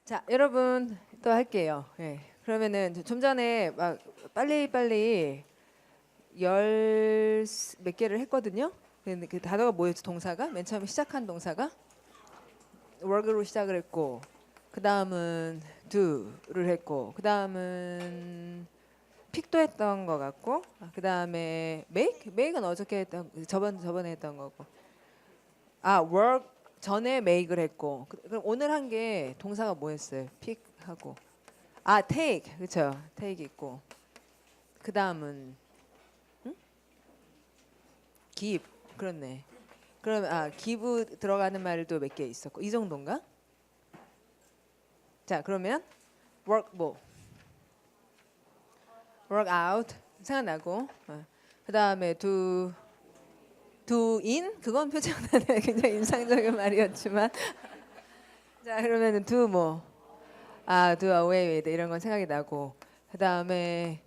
자, 여러분 또 할게요. 예. 그러면은 좀 전에 막 빨리 열 몇 개를 했거든요. 근데 그 단어가 뭐였죠? 동사가 맨 처음에 시작한 동사가 work로 시작을 했고, 그 다음은 do를 했고, 그 다음은 픽도 했던 것 같고, 그 다음에 make은 어저께 했던 저번에 했던 거고, work 전에 make를 했고, 그럼 오늘 한 게 동사가 뭐였어요? 픽하고. take 그렇죠. take 있고 그 다음은 give 그렇네. 그럼 give 들어가는 말도 몇 개 있었고 이 정도인가? 자 그러면 work work out 생각나고 그 다음에 do in 그건 표정단에 굉장히 인상적인 말이었지만 자 그러면은 do do away with 이런 건 생각이 나고 그 다음에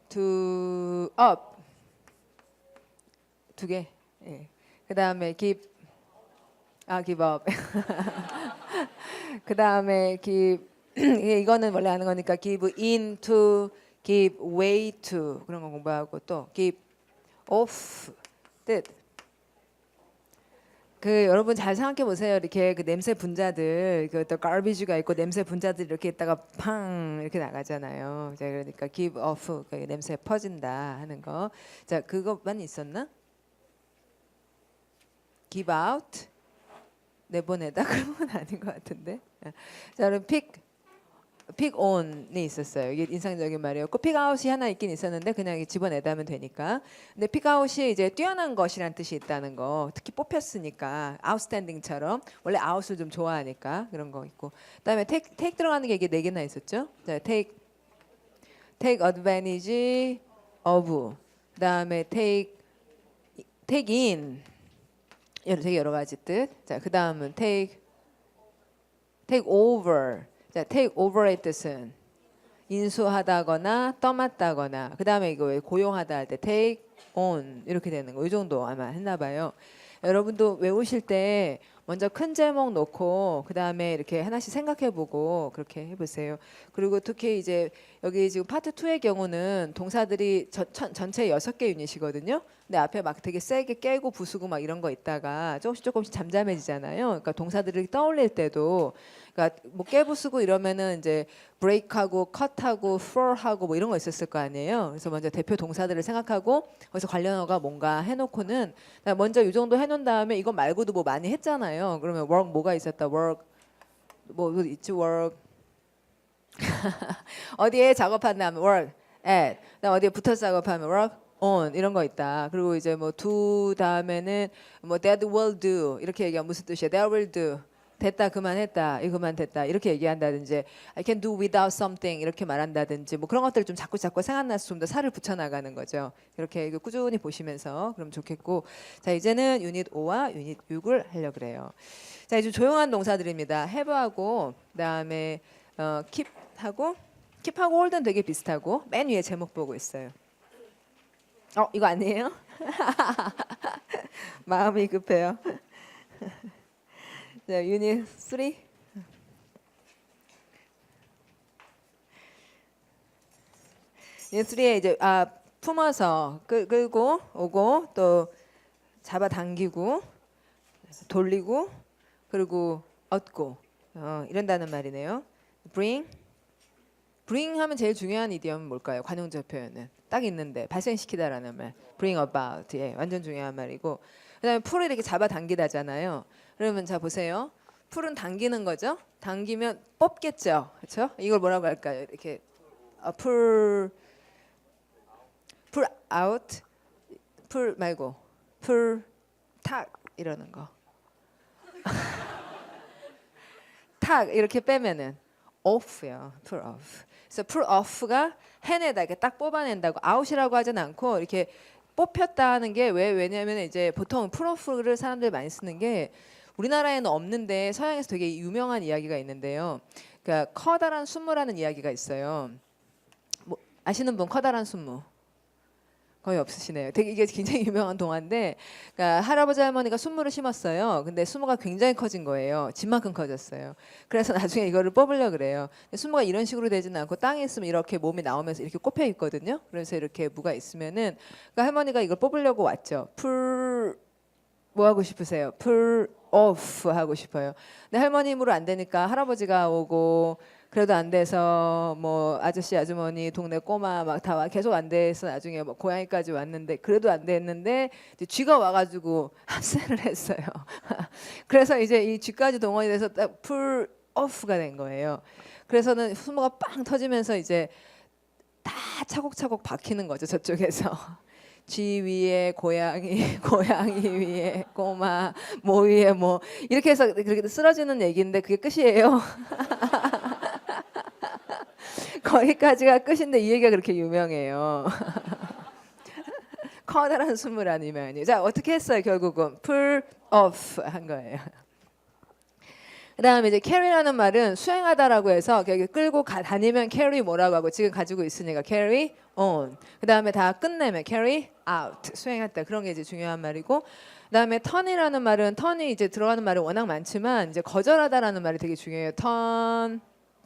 do up 두 개. 예. 그 다음에 give up. 그 다음에 give 이거는 원래 아는 거니까 give in to, give way to 그런 거 공부하고 또 give off 뜻. 그 여러분 잘 생각해 보세요. 이렇게 그 냄새 분자들 그또 garbage가 있고 냄새 분자들 이렇게 있다가 팡 이렇게 나가잖아요. 자 그러니까 give off 그 냄새 퍼진다 하는 거. 자 그것만 있었나? give out 내보내다 그런 건 아닌 것 같은데. 자 그럼 pick on이 있었어요. 이게 인상적인 말이었고 pick out이 하나 있긴 있었는데 그냥 집어내다 하면 되니까. 근데 pick out이 이제 뛰어난 것이란 뜻이 있다는 거. 특히 뽑혔으니까 outstanding처럼 원래 out을 좀 좋아하니까 그런 거 있고. 그다음에 take 들어가는 게 이게 네 개나 있었죠. 자 take advantage of. 그다음에 take in 되게 여러 가지 뜻. 자, 그 다음은 take over. 자, take over의 뜻은 인수하다거나 떠맡다거나. 그 다음에 이거 왜 고용하다 할 때 take on 이렇게 되는 거. 이 정도 아마 했나 봐요. 여러분도 외우실 때 먼저 큰 제목 놓고 그 다음에 이렇게 하나씩 생각해보고 그렇게 해보세요. 그리고 특히 이제 여기 지금 파트 2의 경우는 동사들이 전체 6개 유닛이거든요. 근데 앞에 막 되게 세게 깨고 부수고 막 이런 거 있다가 조금씩 잠잠해지잖아요. 그러니까 동사들을 떠올릴 때도 그러니까 뭐 깨부수고 이러면은 이제 break하고 cut하고 fur하고 뭐 이런 거 있었을 거 아니에요. 그래서 먼저 대표 동사들을 생각하고 거기서 관련어가 뭔가 해놓고는 먼저 이 정도 해놓은 다음에 이거 말고도 뭐 많이 했잖아요. 그러면 work 뭐가 있었다. work 뭐 있지 work 어디에 작업한다면 work at 그다음 어디에 붙어서 작업하면 work on 이런 거 있다. 그리고 이제 뭐 do 다음에는 뭐 that will do 이렇게 얘기하면 무슨 뜻이야? that will do 됐다 그만했다 이거 그만됐다 이렇게 얘기한다든지 I can do without something 이렇게 말한다든지 뭐 그런 것들 좀 자꾸 생각나서 좀 더 살을 붙여 나가는 거죠. 이렇게 꾸준히 보시면서 그럼 좋겠고 자 이제는 유닛 5와 유닛 6을 하려고 그래요. 자 이제 조용한 동사들입니다. have하고 그다음에 keep하고 hold는 되게 비슷하고 맨 위에 제목 보고 있어요. 이거 아니에요? 마음이 급해요. 자, 유닛 3. 유닛 3에 이제 품어서 끌고 오고 또 잡아당기고 돌리고 그리고 얻고 이런다는 말이네요. bring 하면 제일 중요한 이디엄은 뭘까요? 관용적 표현은 딱 있는데 발생시키다라는 말. bring about 예, 완전 중요한 말이고 그다음에 풀을 이렇게 잡아당기다잖아요. 그러면 자 보세요. 풀은 당기는 거죠. 당기면 뽑겠죠. 그렇죠? 이걸 뭐라고 할까요? 이렇게 pull out pull 말고 pull 탁 이러는 거. 탁 이렇게 빼면은 off요. pull off. 그래서 pull off가 해내다 이렇게 딱 뽑아낸다고 out이라고 하진 않고 이렇게 뽑혔다는 게 왜냐면 이제 보통 pull off를 사람들이 많이 쓰는 게 우리나라에는 없는데 서양에서 되게 유명한 이야기가 있는데요. 그러니까 커다란 순무라는 이야기가 있어요. 뭐 아시는 분 커다란 순무? 거의 없으시네요. 되게 이게 굉장히 유명한 동화인데, 그러니까 할아버지 할머니가 순무를 심었어요. 근데 순무가 굉장히 커진 거예요. 집만큼 커졌어요. 그래서 나중에 이거를 뽑으려 그래요. 근데 순무가 이런 식으로 되지는 않고 땅에 있으면 이렇게 몸이 나오면서 이렇게 꼽혀 있거든요. 그래서 이렇게 무가 있으면은 그러니까 할머니가 이걸 뽑으려고 왔죠. 풀 뭐 하고 싶으세요? 풀 오프 하고 싶어요. 근데 할머니 힘으로 안 되니까 할아버지가 오고 그래도 안 돼서 뭐 아저씨 아주머니 동네 꼬마 막 다 계속 안 돼서 나중에 뭐 고양이까지 왔는데 그래도 안 됐는데 이제 쥐가 와가지고 합세를 했어요. 그래서 이제 이 쥐까지 동원이 돼서 딱 풀 오프가 된 거예요. 그래서는 수모가 빵 터지면서 이제 다 차곡차곡 박히는 거죠 저쪽에서. 쥐 위에 고양이, 고양이 위에 꼬마, 뭐 위에 뭐 이렇게 해서 그렇게 쓰러지는 얘기인데 그게 끝이에요. 거기까지가 끝인데 이 얘기가 그렇게 유명해요. 커다란 순물 아니면요. 자 어떻게 했어요 결국은 풀 오프 한 거예요. 그다음에 이제 carry라는 말은 수행하다라고 해서 여기 끌고 다니면 carry 뭐라고 하고 지금 가지고 있으니까 carry on. 그다음에 다 끝내면 carry out. 수행했다. 그런 게 이제 중요한 말이고. 그다음에 turn이라는 말은 turn이 이제 들어가는 말은 워낙 많지만 이제 거절하다라는 말이 되게 중요해요. turn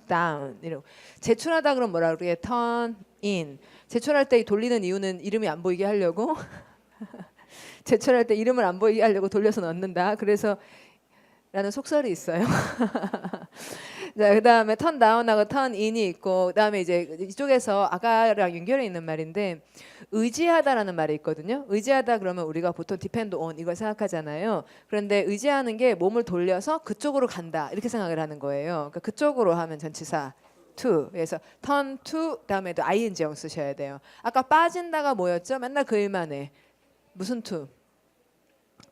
down. 이러고. 제출하다 그러면 뭐라 그래요? turn in. 제출할 때 돌리는 이유는 이름이 안 보이게 하려고. 제출할 때 이름을 안 보이게 하려고 돌려서 넣는다. 그래서 라는 속설이 있어요. 자, 그다음에 턴 다운하고 턴 인이 있고 그다음에 이제 이쪽에서 아까랑 연결해 있는 말인데 의지하다라는 말이 있거든요. 의지하다 그러면 우리가 보통 depend on 이걸 생각하잖아요. 그런데 의지하는 게 몸을 돌려서 그쪽으로 간다 이렇게 생각을 하는 거예요. 그러니까 그쪽으로 하면 전치사 to. 그래서 turn to 다음에도 ing형 쓰셔야 돼요. 아까 빠진다가 뭐였죠? 맨날 그 일만 해. 무슨 to?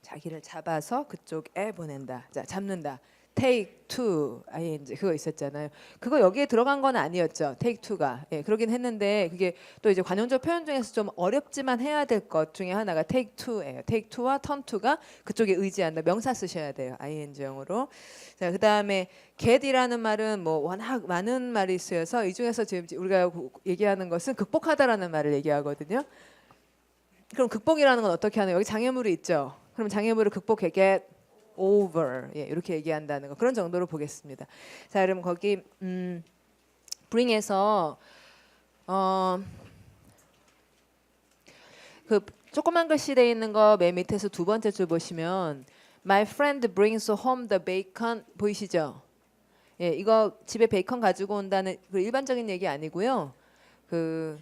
자기를 잡아서 그쪽에 보낸다. 자, 잡는다. take to ing 그거 있었잖아요. 그거 여기에 들어간 건 아니었죠. take to가. 예, 그러긴 했는데 그게 또 이제 관용적 표현 중에서 좀 어렵지만 해야 될 것 중에 하나가 take to예요. take to와 turn to가 그쪽에 의지한다. 명사 쓰셔야 돼요. ing형으로. 자, 그다음에 get이라는 말은 뭐 워낙 많은 말이 쓰여서 이 중에서 지금 우리가 얘기하는 것은 극복하다라는 말을 얘기하거든요. 그럼 극복이라는 건 어떻게 하나요? 여기 장애물이 있죠. 그럼 장애물을 극복해 get over 예, 이렇게 얘기한다는 거 그런 정도로 보겠습니다. 자, 그럼 거기 bring에서 그 조그만 글씨 돼 있는 거 맨 밑에서 두 번째 줄 보시면 My friend brings home the bacon 보이시죠? 예, 이거 집에 베이컨 가지고 온다는 그 일반적인 얘기 아니고요. 그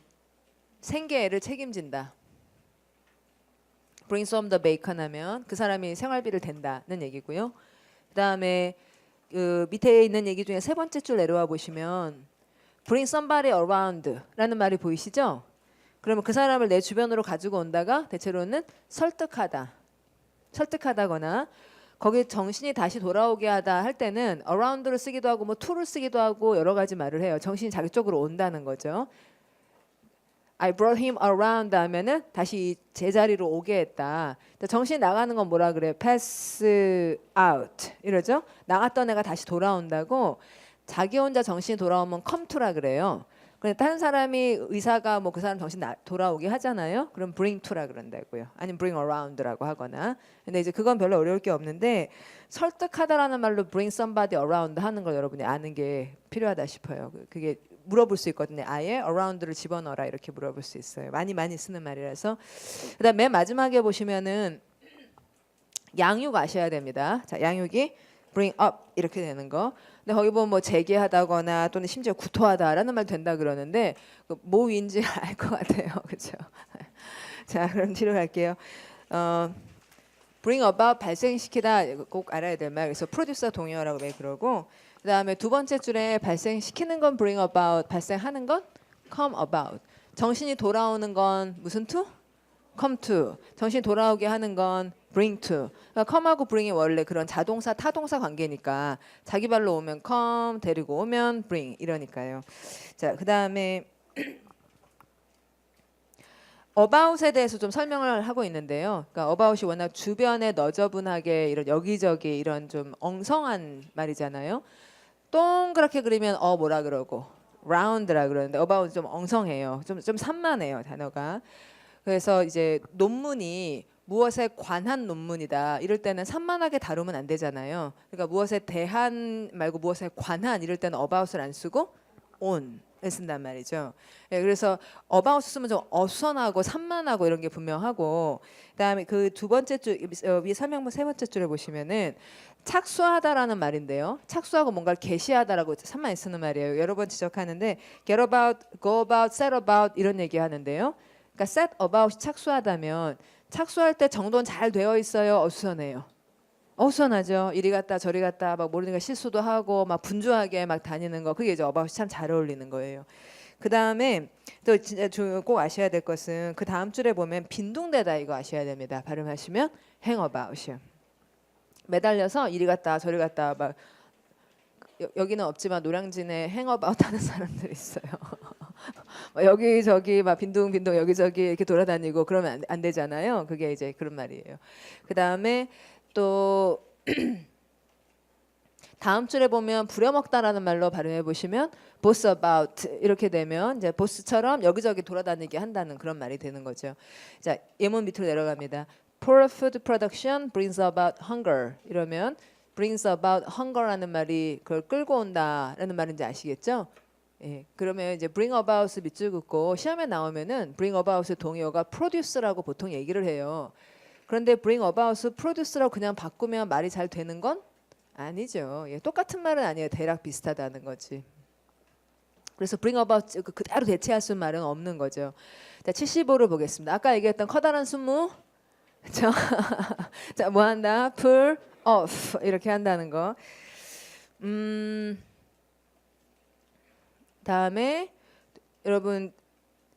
생계를 책임진다. brings home the bacon 하면 그 사람이 생활비를 댄다는 얘기고요. 그다음에 그 밑에 있는 얘기 중에 세 번째 줄 내려와 보시면 bring somebody around라는 말이 보이시죠? 그러면 그 사람을 내 주변으로 가지고 온다가 대체로는 설득하다, 설득하다거나 거기 정신이 다시 돌아오게 하다 할 때는 around를 쓰기도 하고 뭐 to를 쓰기도 하고 여러 가지 말을 해요. 정신이 자기 쪽으로 온다는 거죠. I brought him around 하면은 다시 제자리로 오게 했다. 정신이 나가는 건 뭐라 그래요? pass out 이러죠. 나갔던 애가 다시 돌아온다고. 자기 혼자 정신이 돌아오면 come to라 그래요. 근데 다른 사람이 의사가 뭐 그 사람 정신 돌아오게 하잖아요. 그럼 bring to라 그런다고요. 아니면 bring around라고 하거나. 근데 이제 그건 별로 어려울 게 없는데 설득하다라는 말로 bring somebody around 하는 걸 여러분이 아는 게 필요하다 싶어요. 그게 물어볼 수 있거든요. 아예 around를 집어넣어라 이렇게 물어볼 수 있어요. 많이 쓰는 말이라서. 그다음 맨 마지막에 보시면은 양육 아셔야 됩니다. 자, 양육이 bring up 이렇게 되는 거. 근데 거기 보면 뭐 재기하다거나 또는 심지어 구토하다라는 말 된다 그러는데 그 뭐인지 알 것 같아요. 그렇죠? 자, 그럼 뒤로 갈게요. bring about 발생시키다 꼭 알아야 될 말. 그래서 프로듀서 동의어라고 왜 그러고 그다음에 두 번째 줄에 발생시키는 건 bring about, 발생하는 건 come about. 정신이 돌아오는 건 무슨 to? come to. 정신이 돌아오게 하는 건 bring to. 그러니까 come하고 bring이 원래 그런 자동사 타동사 관계니까 자기 발로 오면 come, 데리고 오면 bring 이러니까요. 자, 그다음에 about에 대해서 좀 설명을 하고 있는데요. 그러니까 about이 워낙 주변에 너저분하게 이런 여기저기 이런 좀 엉성한 말이잖아요. 동그랗게 그리면 뭐라 그러고 round라 그러는데 about은 좀 엉성해요. 좀 산만해요 단어가. 그래서 이제 논문이 무엇에 관한 논문이다. 이럴 때는 산만하게 다루면 안 되잖아요. 그러니까 무엇에 대한 말고 무엇에 관한 이럴 때는 about을 안 쓰고 on을 쓴단 말이죠. 예, 그래서 about 쓰면 좀 어수선하고 산만하고 이런 게 분명하고 그다음에 그 두 번째 줄 위에 설명문 세 번째 줄에 보시면은 착수하다라는 말인데요. 착수하고 뭔가를 게시하다라고 산만히 쓰는 말이에요. 여러 번 지적하는데 get about, go about, set about 이런 얘기 하는데요. 그러니까 set about이 착수하다면 착수할 때 정도는 잘 되어 있어요. 어수선해요. 어수선하죠. 이리 갔다 저리 갔다 막 모르니까 실수도 하고 막 분주하게 막 다니는 거 그게 이제 about이 참 잘 어울리는 거예요. 그 다음에 또 진짜 꼭 아셔야 될 것은 그 다음 줄에 보면 빈둥대다 이거 아셔야 됩니다. 발음하시면 hang about이요. 매달려서 이리 갔다 저리 갔다 막 여기는 없지만 노량진에 hang about 하는 사람들 있어요. 여기저기 막 빈둥빈둥 여기저기 이렇게 돌아다니고 그러면 안 되잖아요. 그게 이제 그런 말이에요. 그 다음에 또 다음 줄에 보면 부려먹다라는 말로 발음해 보시면 boss about 이렇게 되면 이제 보스처럼 여기저기 돌아다니게 한다는 그런 말이 되는 거죠. 자, 예문 밑으로 내려갑니다. Poor food production brings about hunger. 이러면 brings about hunger라는 말이 그걸 끌고 온다라는 말인지 아시겠죠? 예, 그러면 이제 bring about을 밑줄 긋고 시험에 나오면은 bring about의 동의어가 produce라고 보통 얘기를 해요. 그런데 bring about을 produce라고 그냥 바꾸면 말이 잘 되는 건 아니죠. 예, 똑같은 말은 아니에요. 대략 비슷하다는 거지. 그래서 bring about 그대로 대체할 수 있는 말은 없는 거죠. 자, 75를 보겠습니다. 아까 얘기했던 커다란 순무. 그렇죠? 자, 뭐 한다? pull off 이렇게 한다는 거. 다음에 여러분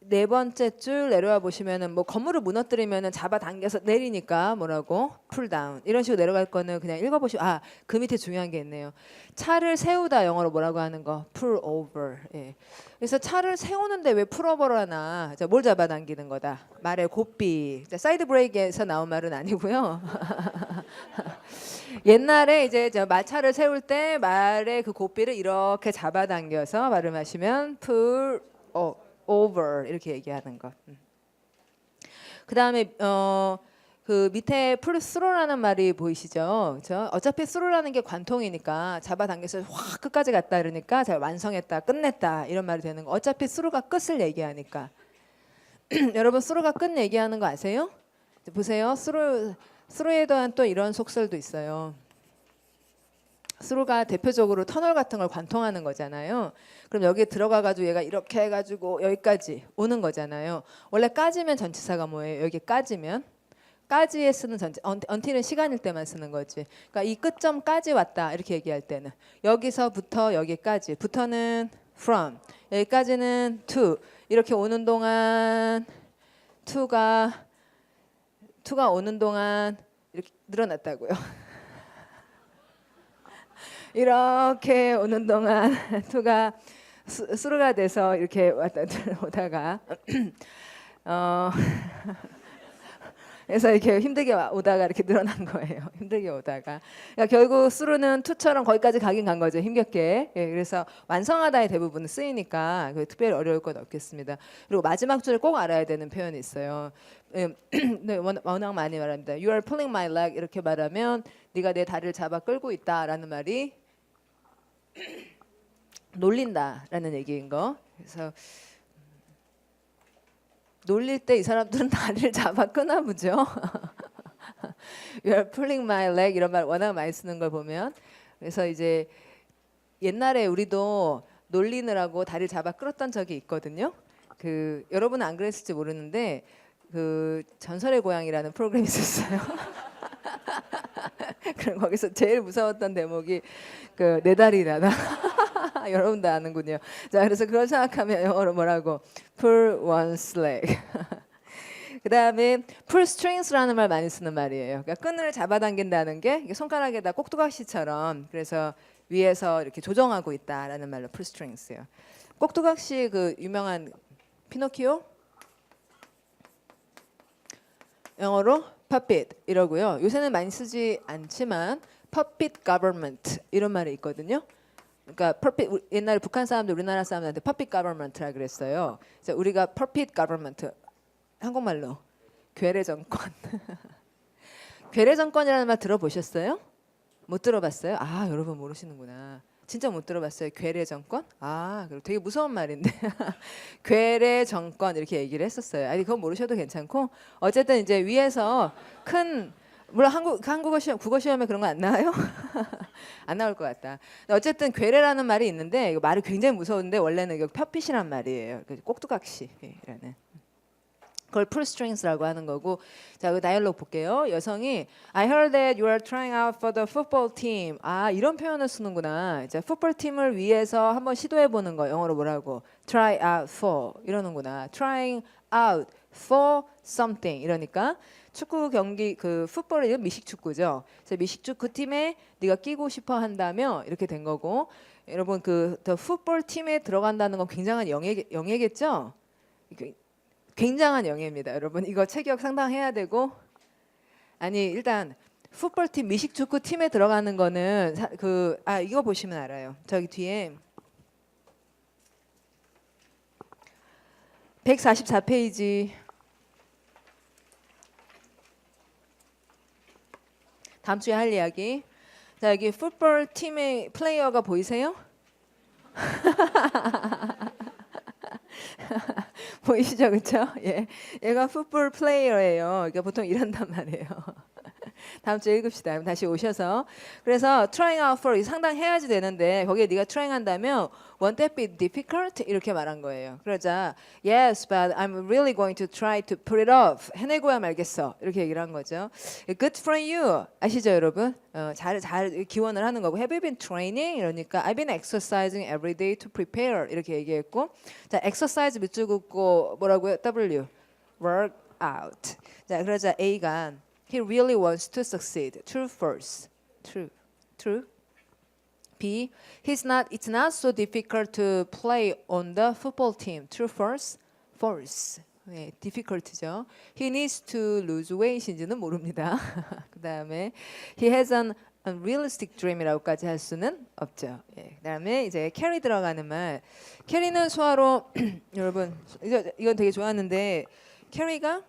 네 번째 줄 내려와 보시면은 뭐 건물을 무너뜨리면은 잡아당겨서 내리니까 뭐라고 pull down 이런 식으로 내려갈 거는 그냥 읽어보시고 그 밑에 중요한 게 있네요. 차를 세우다 영어로 뭐라고 하는 거 pull over. 예. 그래서 차를 세우는데 왜 pull over를 하나? 자, 뭘 잡아당기는 거다. 말의 고삐. 자, 사이드 브레이크에서 나온 말은 아니고요. 옛날에 이제 마차를 세울 때 말의 그 고삐를 이렇게 잡아당겨서 발음하시면 pull over 이렇게 얘기하는 것. 그다음에 그 밑에 pull through라는 말이 보이시죠? 그렇죠? 어차피 through라는 게 관통이니까 잡아당겨서 확 끝까지 갔다 그러니까 잘 완성했다, 끝냈다 이런 말이 되는 거. 어차피 through가 끝을 얘기하니까. 여러분 through가 끝 얘기하는 거 아세요? 보세요. through에 대한 또 이런 속설도 있어요. through가 대표적으로 터널 같은 걸 관통하는 거잖아요. 그럼 여기에 들어가가지고 얘가 이렇게 해가지고 여기까지 오는 거잖아요. 원래 까지면 전치사가 뭐예요? 여기까지면 까지에 쓰는 전치. until은 시간일 때만 쓰는 거지. 그러니까 이 끝점까지 왔다 이렇게 얘기할 때는 여기서부터 여기까지. 부터는 from, 여기까지는 to. 이렇게 오는 동안 to가 오는 동안 이렇게 늘어났다고요. 이렇게 오는 동안 to가 수루가 돼서 이렇게 왔다 오다가 그래서 이렇게 힘들게 오다가 이렇게 늘어난 거예요. 힘들게 오다가 그러니까 결국 수루는 to처럼 거기까지 가긴 간 거죠. 힘겹게. 예, 그래서 완성하다의 대부분은 쓰이니까 특별히 어려울 건 없겠습니다. 그리고 마지막 줄을 꼭 알아야 되는 표현이 있어요. 네, 워낙 많이 말합니다. You are pulling my leg 이렇게 말하면 네가 내 다리를 잡아 끌고 있다라는 말이 놀린다라는 얘기인 거. 그래서 놀릴 때 이 사람들은 다리를 잡아 끄나 보죠. You are pulling my leg 이런 말 워낙 많이 쓰는 걸 보면 그래서 이제 옛날에 우리도 놀리느라고 다리를 잡아 끌었던 적이 있거든요. 그 여러분은 안 그랬을지 모르는데 그 전설의 고향이라는 프로그램이 있었어요. 그럼 거기서 제일 무서웠던 대목이 그 내 다리 나다. 여러분도 아는군요. 자, 그래서 그걸 생각하면 영어로 뭐라고? Pull one's leg. 그 다음에 pull strings라는 말 많이 쓰는 말이에요. 그러니까 끈을 잡아당긴다는 게 손가락에다 꼭두각시처럼 그래서 위에서 이렇게 조정하고 있다라는 말로 pull strings요. 꼭두각시 그 유명한 피노키오 영어로 puppet 이러고요. 요새는 많이 쓰지 않지만 puppet government 이런 말이 있거든요. 그러니까 puppet 옛날에 북한 사람들 우리나라 사람들한테 puppet government라 그랬어요. 그래서 우리가 puppet government 한국말로 괴뢰 정권. 괴뢰 정권이라는 말 들어보셨어요? 못 들어봤어요? 아, 여러분 모르시는구나. 진짜 못 들어봤어요. 괴뢰 정권? 아, 되게 무서운 말인데. 괴뢰 정권 이렇게 얘기를 했었어요. 아니, 그건 모르셔도 괜찮고 어쨌든 이제 위에서 큰 물론 한국어 시험, 국어 시험에 그런 거 안 나와요? 안 나올 것 같다. 어쨌든 괴뢰라는 말이 있는데 이거 말이 굉장히 무서운데 원래는 이거 펴핏이란 말이에요. 꼭두각시라는. 그걸 풀 스트링스라고 하는 거고. 자, 그 다이얼로그 볼게요. 여성이 I heard that you are trying out for the football team. 아, 이런 표현을 쓰는구나. 이제 풋볼 팀을 위해서 한번 시도해 보는 거. 영어로 뭐라고? Try out for 이러는구나. Trying out for something 이러니까 축구 경기 그 풋볼이 미식 축구죠. 그래서 미식 축구 팀에 네가 끼고 싶어 한다면 이렇게 된 거고. 여러분 그 the 풋볼 팀에 들어간다는 건 굉장한 영예겠죠? 굉장한 영예입니다. 여러분 이거 체격 상당해야 되고 아니 일단 풋볼팀 미식축구 팀에 들어가는 거는 이거 보시면 알아요. 저기 뒤에 144페이지 다음 주에 할 이야기. 자 여기 풋볼 팀의 플레이어가 보이세요? 보이시죠, 그렇죠? 예, 얘가 풋볼 플레이어예요. 그러니까 보통 이런단 말이에요. 다음 주에 읽읍시다. 다시 오셔서 그래서 trying out for 상당해야지 되는데 거기에 네가 trying 한다면 won't that be difficult? 이렇게 말한 거예요. 그러자 yes, but I'm really going to try to put it off. 해내고야 말겠어. 이렇게 얘기를 한 거죠. Good for you. 아시죠, 여러분? 잘 기원을 하는 거고 Have you been training? 이러니까 I've been exercising every day to prepare. 이렇게 얘기했고 자, exercise 밑줄 긋고 뭐라고요? W. work out. 자, 그러자 A가 He really wants to succeed. True, false. True. True. B. It's not so difficult to play on the football team. True, false. False. 네, difficult죠. He needs to lose weight인지는 모릅니다. 그 다음에 he has an unrealistic dream이라고까지 할 수는 없죠. 예, 그다음에 이제 carry 들어가는 말. carry는 수화로 여러분 이건 되게 좋았는데 carry가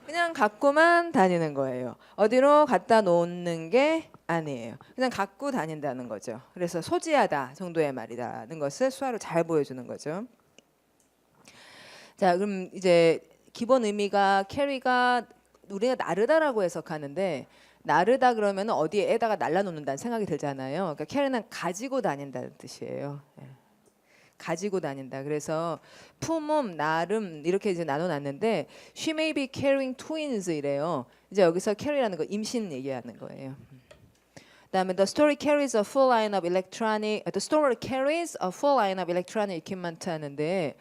그냥 갖고만 다니는 거예요. 어디로 갖다 놓는 게 아니에요. 그냥 갖고 다닌다는 거죠. 그래서 소지하다 정도의 말이라는 것을 수화로 잘 보여주는 거죠. 자, 그럼 이제 기본 의미가 캐리가 우리가 나르다라고 해석하는데 나르다 그러면 어디에다가 날라놓는다는 생각이 들잖아요. 그러니까 캐리는 가지고 다닌다는 뜻이에요. 예. 가지고 다닌다. 그래서 품음, 나름 이렇게 이제 나눠놨는데 she may be carrying twins 이래요. 이제 여기서 carry라는 거 임신 얘기하는 거예요. 그다음에 the story carries a full line of electronic. The story carries a full line of electronic equipment 하는데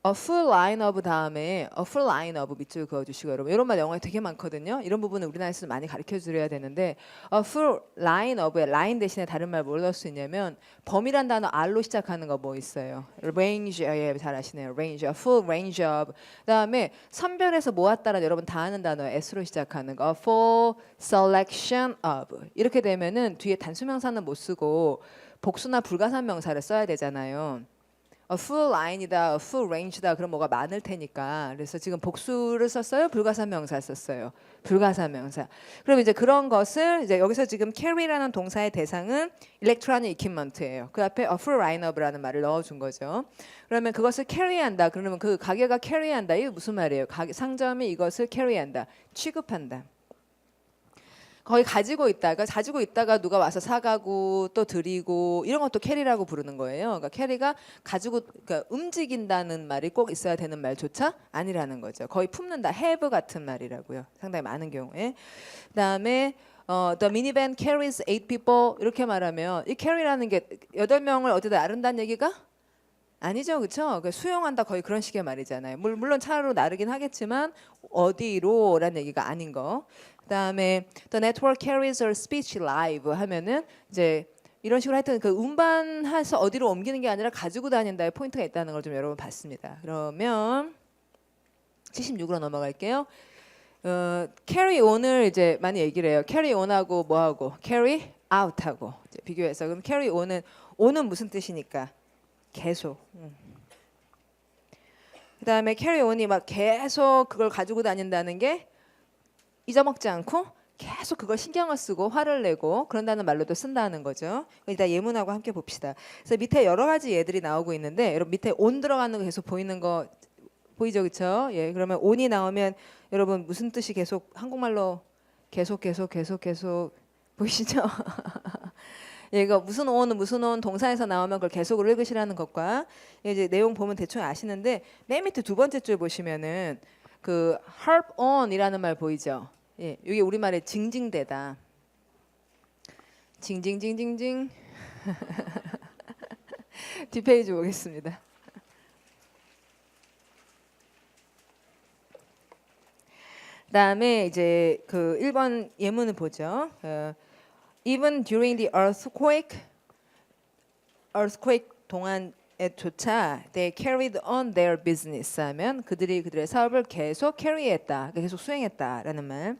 a full line of 다음에 a full line of 밑줄 그어주시고 여러분 이런 말 영어에 되게 많거든요. 이런 부분은 우리나라에서 많이 가르쳐드려야 되는데 a full line of에 line 대신에 다른 말 뭘 넣을 수 있냐면 범위란 단어 R로 시작하는 거 뭐 있어요? range, 예, 잘 아시네요. range, a full range of. 그다음에 선별해서 모았다라는 여러분 다 아는 단어 S로 시작하는 거 a full selection of. 이렇게 되면은 뒤에 단수명사는 못 쓰고 복수나 불가산 명사를 써야 되잖아요. A full line이다, a full range다. 그럼 뭐가 많을 테니까. 그래서 지금 복수를 썼어요. 불가산 명사 썼어요. 불가산 명사. 그럼 이제 그런 것을 이제 여기서 지금 carry라는 동사의 대상은 electronic equipment예요. 그 앞에 a full line of라는 말을 넣어준 거죠. 그러면 그것을 carry한다. 그러면 그 가게가 carry한다. 이게 무슨 말이에요? 상점이 이것을 carry한다. 취급한다. 거의 가지고 있다가 누가 와서 사가고 또 드리고 이런 것도 캐리라고 부르는 거예요. 그러니까 캐리가 가지고 그러니까 움직인다는 말이 꼭 있어야 되는 말조차 아니라는 거죠. 거의 품는다, have 같은 말이라고요. 상당히 많은 경우에. 그다음에 the minivan carries 8 people 이렇게 말하면 이 carry라는 게 8명을 어디다 나른다는 얘기가 아니죠, 그렇죠? 그러니까 수용한다 거의 그런 식의 말이잖아요. 물론 차로 나르긴 하겠지만 어디로라는 얘기가 아닌 거. 그다음에 the network carries our speech live 하면은 이제 이런 식으로 하여튼 그 운반해서 어디로 옮기는 게 아니라 가지고 다닌다의 포인트가 있다는 걸 좀 여러분 봤습니다. 그러면 76으로 넘어갈게요. carry on을 이제 많이 얘기를 해요. carry on하고 뭐하고 carry out하고 이제 비교해서 그럼 carry on은 on은 무슨 뜻이니까? 계속. 그다음에 carry on이 막 계속 그걸 가지고 다닌다는 게 잊어먹지 않고 계속 그걸 신경을 쓰고 화를 내고 그런다는 말로도 쓴다는 거죠. 일단 예문하고 함께 봅시다. 그래서 밑에 여러 가지 예들이 나오고 있는데 여러분 밑에 on 들어가는 거 계속 보이는 거 보이죠, 그렇죠? 예, 그러면 on이 나오면 여러분 무슨 뜻이 계속 한국말로 계속 보이시죠? 예, 이거 무슨 on 동사에서 나오면 그걸 계속으로 읽으시라는 것과 이제 내용 보면 대충 아시는데 맨 밑에 두 번째 줄 보시면은 그 harp on이라는 말 보이죠? 예, 이게 우리말에 징징대다. 징징징징징. 뒷페이지 보겠습니다. 그다음에 이제 그 1번 예문을 보죠. Even during the earthquake 동안에조차 they carried on their business 하면 그들이 그들의 사업을 계속 carry했다, 계속 수행했다라는 말.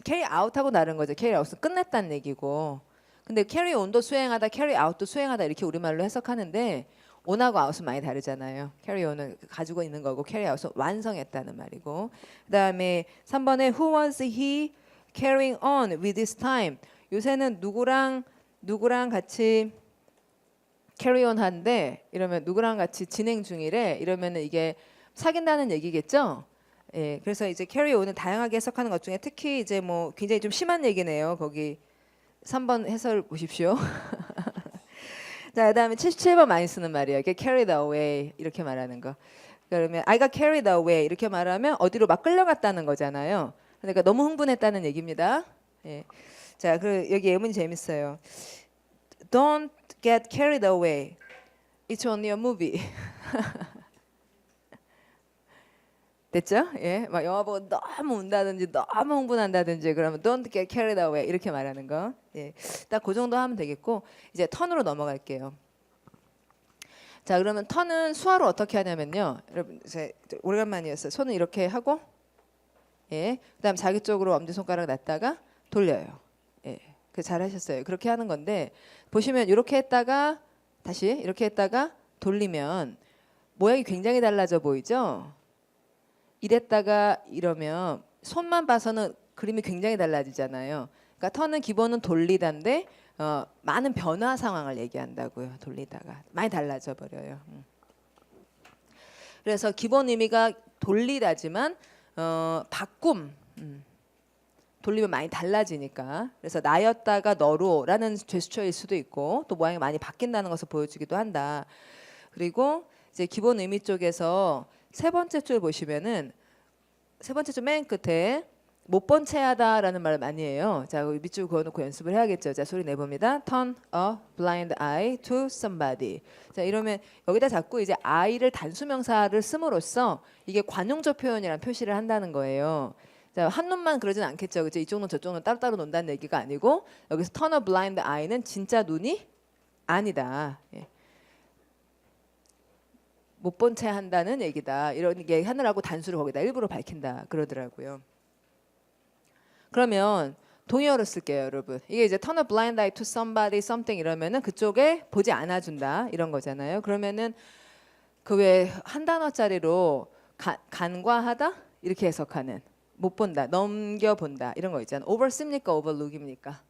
carry out하고 다른 거죠. carry out은 끝냈다는 얘기고. 근데 carry on도 수행하다, carry out도 수행하다 이렇게 우리말로 해석하는데 on하고 out은 많이 다르잖아요. carry on은 가지고 있는 거고 carry out은 완성했다는 말이고. 그다음에 3번에 who was he carrying on with this time? 요새는 누구랑 같이 carry on 한데 이러면 누구랑 같이 진행 중이래. 이러면은 이게 사귄다는 얘기겠죠? 예. 그래서 이제 carry on은 다양하게 해석하는 것 중에 특히 이제 뭐 굉장히 좀 심한 얘기네요. 거기 3번 해설 보십시오. 자, 그다음에 77번 많이 쓰는 말이에요. 이게 carried away 이렇게 말하는 거. 그러면 I got carried away 이렇게 말하면 어디로 막 끌려갔다는 거잖아요. 그러니까 너무 흥분했다는 얘기입니다. 예. 자, 그 여기 예문이 재밌어요. Don't get carried away. It's only a movie. 됐죠? 예, 막 영화 보고 너무 운다든지 너무 흥분한다든지 그러면 don't get carried away 이렇게 말하는 거. 예, 딱 그 정도 하면 되겠고 이제 턴으로 넘어갈게요. 자, 그러면 턴은 수화로 어떻게 하냐면요. 여러분, 오래간만이었어요. 손을 이렇게 하고, 예, 그다음 자기 쪽으로 엄지 손가락 놨다가 돌려요. 예, 그 잘하셨어요. 그렇게 하는 건데 보시면 이렇게 했다가 다시 이렇게 했다가 돌리면 모양이 굉장히 달라져 보이죠? 이랬다가 이러면 손만 봐서는 그림이 굉장히 달라지잖아요. 그러니까 턴은 기본은 돌리다인데 많은 변화 상황을 얘기한다고요. 돌리다가 많이 달라져 버려요. 그래서 기본 의미가 돌리다지만 바꿈 돌리면 많이 달라지니까 그래서 나였다가 너로라는 제스처일 수도 있고 또 모양이 많이 바뀐다는 것을 보여주기도 한다. 그리고 이제 기본 의미 쪽에서 세 번째 줄 보시면은 세 번째 줄 맨 끝에 못 본 채 하다라는 말을 많이 해요. 자, 밑줄 그어놓고 연습을 해야겠죠. 자, 소리 내봅니다. Turn a blind eye to somebody. 자, 이러면 여기다 자꾸 이제 I를 단수명사를 씀으로써 이게 관용적 표현이라는 표시를 한다는 거예요. 자, 한 눈만 그러진 않겠죠. 그죠? 이쪽 눈 저쪽 눈 따로따로 논다는 얘기가 아니고 여기서 turn a blind eye는 진짜 눈이 아니다. 예. 못 본 채 한다는 얘기다. 이런 게 하느라고 단수를 거기다 일부러 밝힌다 그러더라고요. 그러면 동의어로 쓸게요, 여러분. 이게 이제 turn a blind eye to somebody, something 이러면은 그쪽에 보지 않아준다 이런 거잖아요. 그러면은 그 왜 한 단어짜리로 간과하다 이렇게 해석하는 못 본다, 넘겨본다 이런 거 있잖아요. oversee입니까, overlook입니까?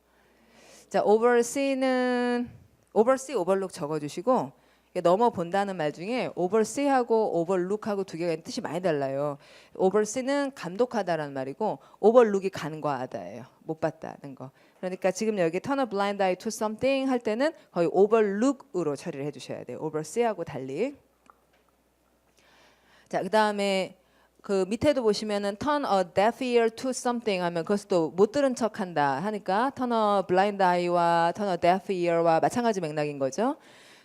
자, oversee는 oversee, overlook 적어주시고. 넘어본다는 말 중에 oversee하고 overlook하고 두 개가 뜻이 많이 달라요. oversee는 감독하다라는 말이고 overlook이 간과하다예요. 못 봤다는 거. 그러니까 지금 여기 turn a blind eye to something 할 때는 거의 overlook으로 처리를 해주셔야 돼요. oversee하고 달리. 자, 그 다음에 그 밑에도 보시면은 turn a deaf ear to something 하면 그것도 못 들은 척한다 하니까 turn a blind eye와 turn a deaf ear와 마찬가지 맥락인 거죠.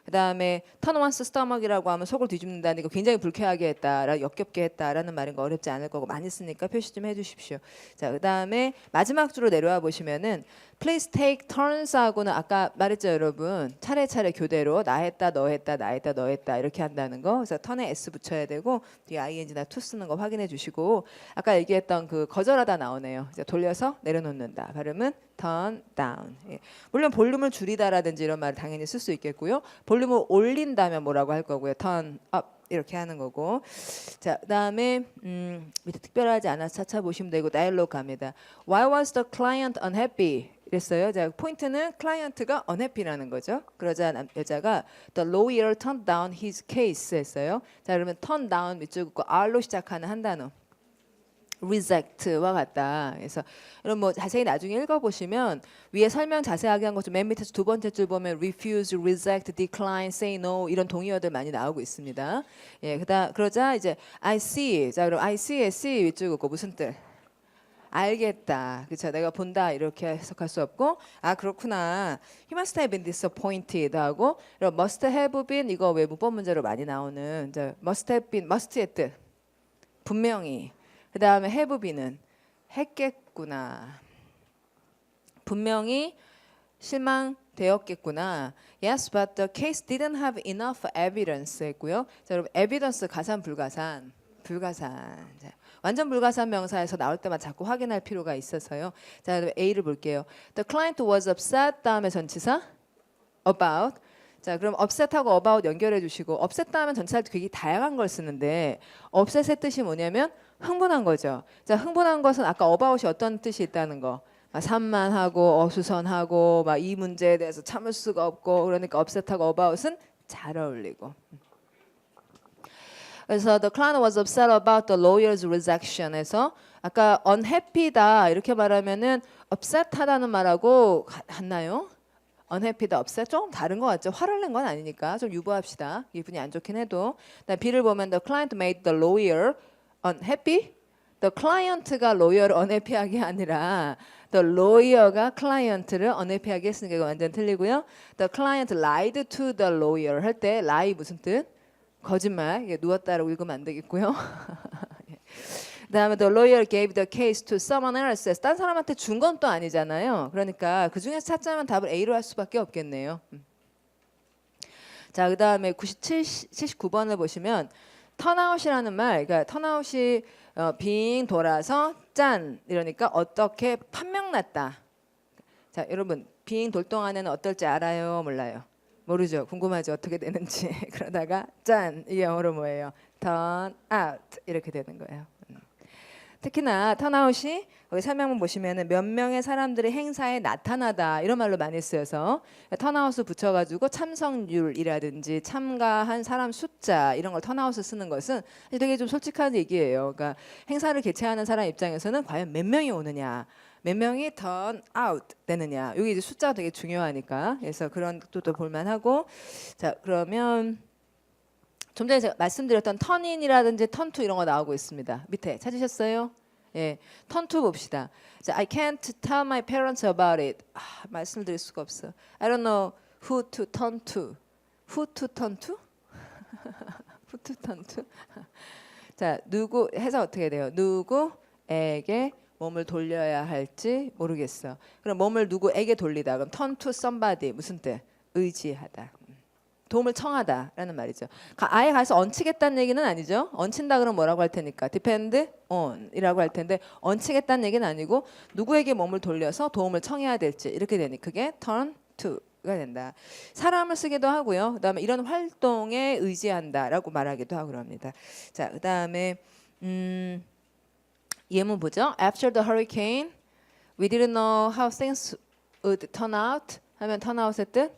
그다음에 turn one's stomach이라고 하면 속을 뒤집는다는 거 굉장히 불쾌하게 했다, 역겹게 했다라는 말인 거 어렵지 않을 거고 많이 쓰니까 표시 좀 해주십시오. 자, 그다음에 마지막 줄로 내려와 보시면은 please take turns 하고는 아까 말했죠, 여러분. 차례차례 교대로 나 했다, 너 했다, 나 했다, 너 했다 이렇게 한다는 거. 그래서 turn에 s 붙여야 되고 뒤에 ing나 to 쓰는 거 확인해 주시고 아까 얘기했던 그 거절하다 나오네요. 이제 돌려서 내려놓는다. 발음은 turn down. 예. 물론 볼륨을 줄이다라든지 이런 말을 당연히 쓸 수 있겠고요. 볼륨을 올린다면 뭐라고 할 거고요. turn up 이렇게 하는 거고. 자, 그다음에 밑에 특별하지 않아서 차차 보시면 되고 다이얼로그 갑니다. Why was the client unhappy? 이랬어요. 자, 포인트는 클라이언트가 unhappy라는 거죠. 그러자 여자가 the lawyer turned down his case 했어요. 자, 그러면 turn down 밑줄 긋고 R로 시작하는 한 단어. reject와 같다. 그래서 여러분 뭐 자세히 나중에 읽어보시면 위에 설명 자세하게 한 것 좀 맨 밑에서 두 번째 줄 보면 refuse, reject, decline, say no 이런 동의어들 많이 나오고 있습니다. 예, 그러자 이제 I see. 자, 그럼 I see, see 밑줄 긋고 무슨 뜻? 알겠다. 그렇죠. 내가 본다 이렇게 해석할 수 없고 아 그렇구나. He must have been disappointed 하고 그리고 must have been 이거 왜 문법 문제로 많이 나오는 이제 must have been must의 뜻 분명히 그 다음에 have been은 했겠구나. 분명히 실망되었겠구나. Yes, but the case didn't have enough evidence 했고요. 자, 여러분 evidence 가산 불가산. 자, 완전 불가산 명사에서 나올 때만 자꾸 확인할 필요가 있어서요. 자, A를 볼게요. The client was upset 다음에 전치사 about. 자, 그럼 upset하고 about 연결해 주시고 upset 다음에 전치사 할 때 되게 다양한 걸 쓰는데 upset의 뜻이 뭐냐면 흥분한 거죠. 자, 흥분한 것은 아까 about이 어떤 뜻이 있다는 거. 산만하고 어수선하고 막 이 문제에 대해서 참을 수가 없고 그러니까 upset하고 about은 잘 어울리고. 그래서 the client was upset about the lawyer's rejection에서 아까 unhappy다 이렇게 말하면은 upset하다는 말하고 같나요? unhappy다, upset 좀 다른 것 같죠. 화를 낸 건 아니니까 좀 유보합시다. 기분이 안 좋긴 해도. B를 보면 the client made the lawyer unhappy. The client가 lawyer를 unhappy하게 아니라 the lawyer가 client를 unhappy하게 했으니까 이거 완전 틀리고요. The client lied to the lawyer 할 때 lie 무슨 뜻? 거짓말. 이게 누웠다라고 읽으면 안 되겠고요. 그다음에 the lawyer gave the case to someone else. 딴 사람한테 준 건 또 아니잖아요. 그러니까 그 중에서 찾자면 답을 A로 할 수밖에 없겠네요. 자, 그다음에 79번을 보시면 턴아웃이라는 말, 그러니까 턴아웃이 빙 돌아서 짠 이러니까 어떻게 판명났다. 자, 여러분 빙 돌 동안에는 어떨지 알아요? 몰라요? 모르죠. 궁금하죠. 어떻게 되는지. 그러다가 짠 이게 영어로 뭐예요? turn out 이렇게 되는 거예요. 특히나 턴아웃이 여기 설명문 보시면은 몇 명의 사람들이 행사에 나타나다 이런 말로 많이 쓰여서 턴아웃을 붙여가지고 참석률이라든지 참가한 사람 숫자 이런 걸 턴아웃을 쓰는 것은 되게 좀 솔직한 얘기예요. 그러니까 행사를 개최하는 사람 입장에서는 과연 몇 명이 오느냐, 몇 명이 turn out 되느냐, 여기 이제 숫자가 되게 중요하니까 그래서 그런 것도 볼만하고. 자, 그러면 좀 전에 제가 말씀드렸던 턴인이라든지 턴투 이런 거 나오고 있습니다. 밑에 찾으셨어요? 예, 턴투 봅시다. 자, I can't tell my parents about it. 말씀을 드릴 수가 없어. I don't know who to turn to. Who to turn to? Who to turn to? 자, 누구 해서 어떻게 돼요? 누구에게 몸을 돌려야 할지 모르겠어. 그럼 몸을 누구에게 돌리다. 그럼 turn to somebody 무슨 뜻? 의지하다. 도움을 청하다라는 말이죠. 아예 가서 얹히겠다는 얘기는 아니죠. 얹힌다 그러면 뭐라고 할 테니까 depend on이라고 할 텐데 얹히겠다는 얘기는 아니고 누구에게 몸을 돌려서 도움을 청해야 될지 이렇게 되니 그게 turn to가 된다. 사람을 쓰기도 하고요. 그다음에 이런 활동에 의지한다라고 말하기도 하고 그럽니다. 자, 그다음에 예문 보죠. After the hurricane, we didn't know how things would turn out. 하면 turn out의 뜻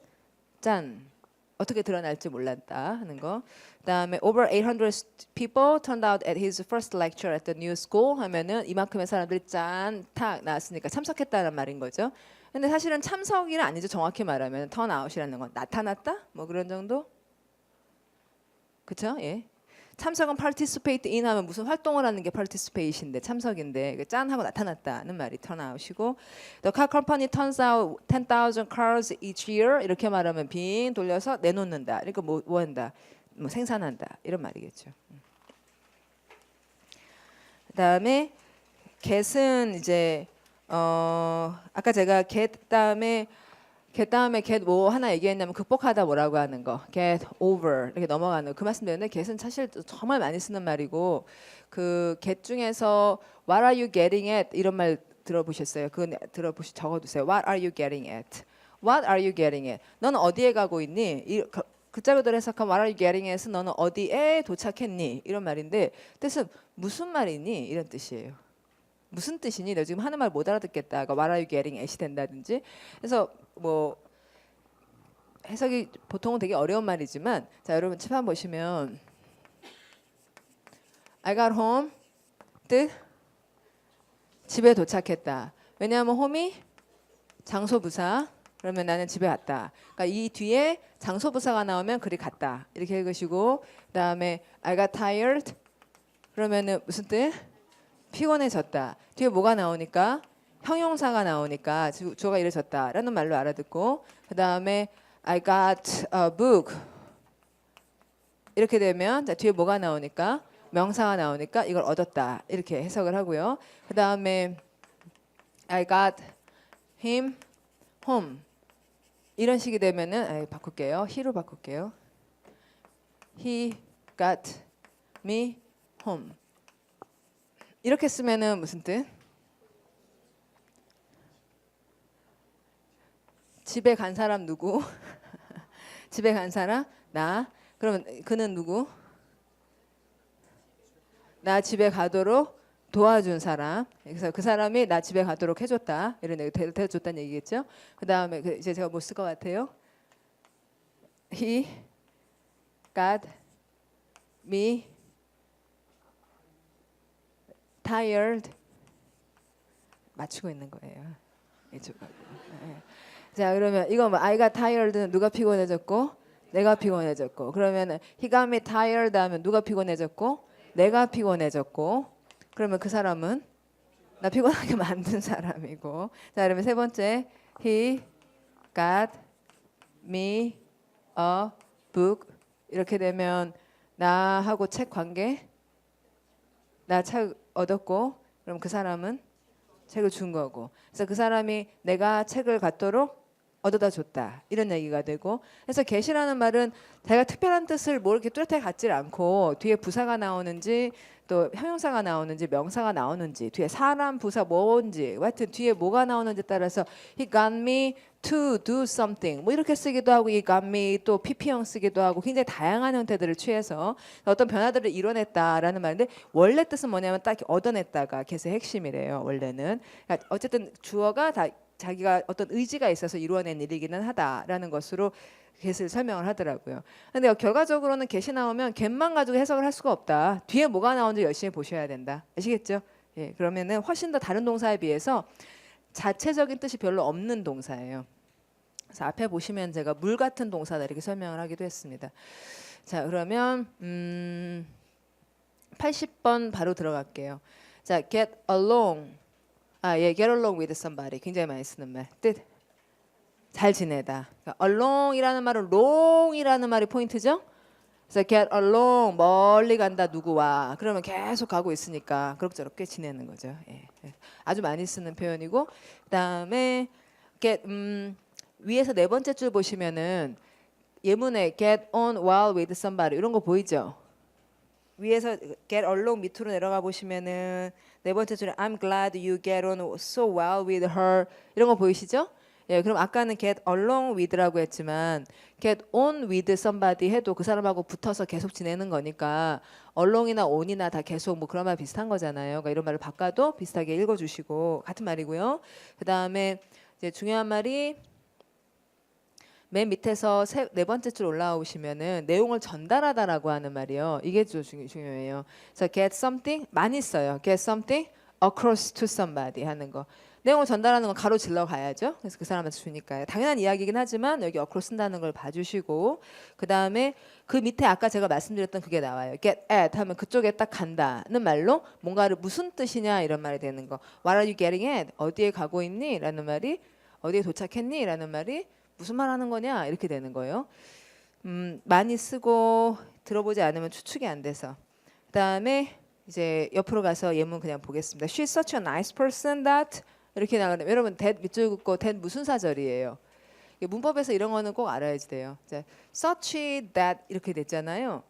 짠. 어떻게 드러날지 몰랐다 하는 거. 그다음에 over 800 people turned out at his first lecture at the new school 하면은 이만큼의 사람들이 짠탁 나왔으니까 참석했다는 말인 거죠. 근데 사실은 참석이 아니죠. 정확히 말하면 turn out이라는 건 나타났다 뭐 그런 정도. 그렇죠? 예. 참석은 participate in 하면 무슨 활동을 하는 게 participate인데 참석인데 짠 하고 나타났다는 말이 turn out이고 the car company turns out 10,000 cars each year 이렇게 말하면 빙 돌려서 내놓는다. 그러니까 뭐 한다. 뭐 생산한다. 이런 말이겠죠. 그다음에 get은 이제 아까 제가 get 다음에 get 뭐 하나 얘기했냐면 극복하다 뭐라고 하는 거 get over 이렇게 넘어가는 거 그 말씀드렸는데 get은 사실 정말 많이 쓰는 말이고 그 get 중에서 what are you getting at 이런 말 들어보셨어요? 그건 적어두세요. What are you getting at? What are you getting at? 너는 어디에 가고 있니? 그 짝으로 해석한 What are you getting at은 너는 어디에 도착했니? 이런 말인데 뜻은 무슨 말이니? 이런 뜻이에요. 무슨 뜻이니? 너 지금 하는 말 못 알아듣겠다. What are you getting at이 된다든지. 그래서 뭐 해석이 보통은 되게 어려운 말이지만 자 여러분 칠판 보시면 I got home 뜻 집에 도착했다. 왜냐하면 home이 장소 부사 그러면 나는 집에 갔다. 그러니까 이 뒤에 장소 부사가 나오면 그리 갔다 이렇게 읽으시고 그다음에 I got tired 그러면은 무슨 뜻? 피곤해졌다. 뒤에 뭐가 나오니까 형용사가 나오니까 주어가 이래졌다라는 말로 알아듣고 그 다음에 I got a book 이렇게 되면 자, 뒤에 뭐가 나오니까 명사가 나오니까 이걸 얻었다 이렇게 해석을 하고요. 그 다음에 I got him home 이런 식이 되면은 바꿀게요. he로 바꿀게요. He got me home 이렇게 쓰면은 무슨 뜻? 집에 간 사람 누구? 집에 간 사람 나. 그러면 그는 누구? 나 집에 가도록 도와준 사람. 그래서 그 사람이 나 집에 가도록 해줬다. 이런 얘기 대줬다는 얘기겠죠. 그 다음에 이제 제가 뭐 쓸 것 같아요? He got me tired. 맞추고 있는 거예요. 자 그러면 이거 뭐 I got tired는 누가 피곤해졌고 내가 피곤해졌고 그러면 he got me tired 하면 누가 피곤해졌고 내가 피곤해졌고 그러면 그 사람은 나 피곤하게 만든 사람이고 자 그러면 세 번째 he got me a book 이렇게 되면 나하고 책 관계 나 책 얻었고 그럼 그 사람은 책을 준 거고 그래서 그 사람이 내가 책을 갖도록 얻어다 줬다 이런 얘기가 되고 그래서 get이라는 말은 자기가 특별한 뜻을 뭐 이렇게 뚜렷하게 갖지 않고 뒤에 부사가 나오는지 또 형용사가 나오는지 명사가 나오는지 뒤에 사람 부사 뭔지 하여튼 뒤에 뭐가 나오는지 따라서 he got me to do something 뭐 이렇게 쓰기도 하고 he got me 또 PP형 쓰기도 하고 굉장히 다양한 형태들을 취해서 어떤 변화들을 이뤄냈다라는 말인데 원래 뜻은 뭐냐면 딱 얻어냈다가 get의 핵심이래요. 원래는 그러니까 어쨌든 주어가 다 자기가 어떤 의지가 있어서 이루어낸 일이기는 하다라는 것으로 get을 설명을 하더라고요. 근데 결과적으로는 get이 나오면 get만 가지고 해석을 할 수가 없다. 뒤에 뭐가 나오는지 열심히 보셔야 된다. 아시겠죠? 예, 그러면은 훨씬 더 다른 동사에 비해서 자체적인 뜻이 별로 없는 동사예요. 그래서 앞에 보시면 제가 물 같은 동사다 이렇게 설명을 하기도 했습니다. 자, 그러면 80번 바로 들어갈게요. 자, get along. get along with somebody. 굉장히 많이 쓰는 말. 뜻. 잘 지내다. 그러니까 along이라는 말은 long이라는 말이 포인트죠. 그래서 get along 멀리 간다 누구와 그러면 계속 가고 있으니까 그럭저럭 꽤 지내는 거죠. 예. 아주 많이 쓰는 표현이고 그다음에 get 위에서 네 번째 줄 보시면은 예문에 get on well with somebody 이런 거 보이죠? 위에서 get along 밑으로 내려가 보시면은 네 번째 줄에 I'm glad you get on so well with her 이런 거 보이시죠? 예, 그럼 아까는 get along with라고 했지만 get on with somebody 해도 그 사람하고 붙어서 계속 지내는 거니까 along이나 on이나 다 계속 뭐 그런 말 비슷한 거잖아요. 그러니까 이런 말을 바꿔도 비슷하게 읽어주시고 같은 말이고요. 그 다음에 이제 중요한 말이 맨 밑에서 네 번째 줄 올라오시면은 내용을 전달하다라고 하는 말이요. 이게 좀 중요해요. 그래서 get something 많이 써요. get something across to somebody 하는 거. 내용을 전달하는 건 가로질러 가야죠. 그래서 그 사람한테 주니까요. 당연한 이야기긴 하지만 여기 어크로 쓴다는 걸 봐주시고 그 다음에 그 밑에 아까 제가 말씀드렸던 그게 나와요. get at 하면 그쪽에 딱 간다는 말로 뭔가를 무슨 뜻이냐 이런 말이 되는 거. What are you getting at? 어디에 가고 있니? 라는 말이 어디에 도착했니? 라는 말이 무슨 말 하는 거냐? 이렇게 되는 거예요. 많이 쓰고 들어보지 않으면 추측이 안 돼서. 그 다음에 이제 옆으로 가서 예문 그냥 보겠습니다. She's such a nice person that 이렇게 나가는 여러분 that 밑줄 긋고 that 무슨 사절이에요? 문법에서 이런 거는 꼭 알아야지 돼요. 자, such that 이렇게 됐잖아요.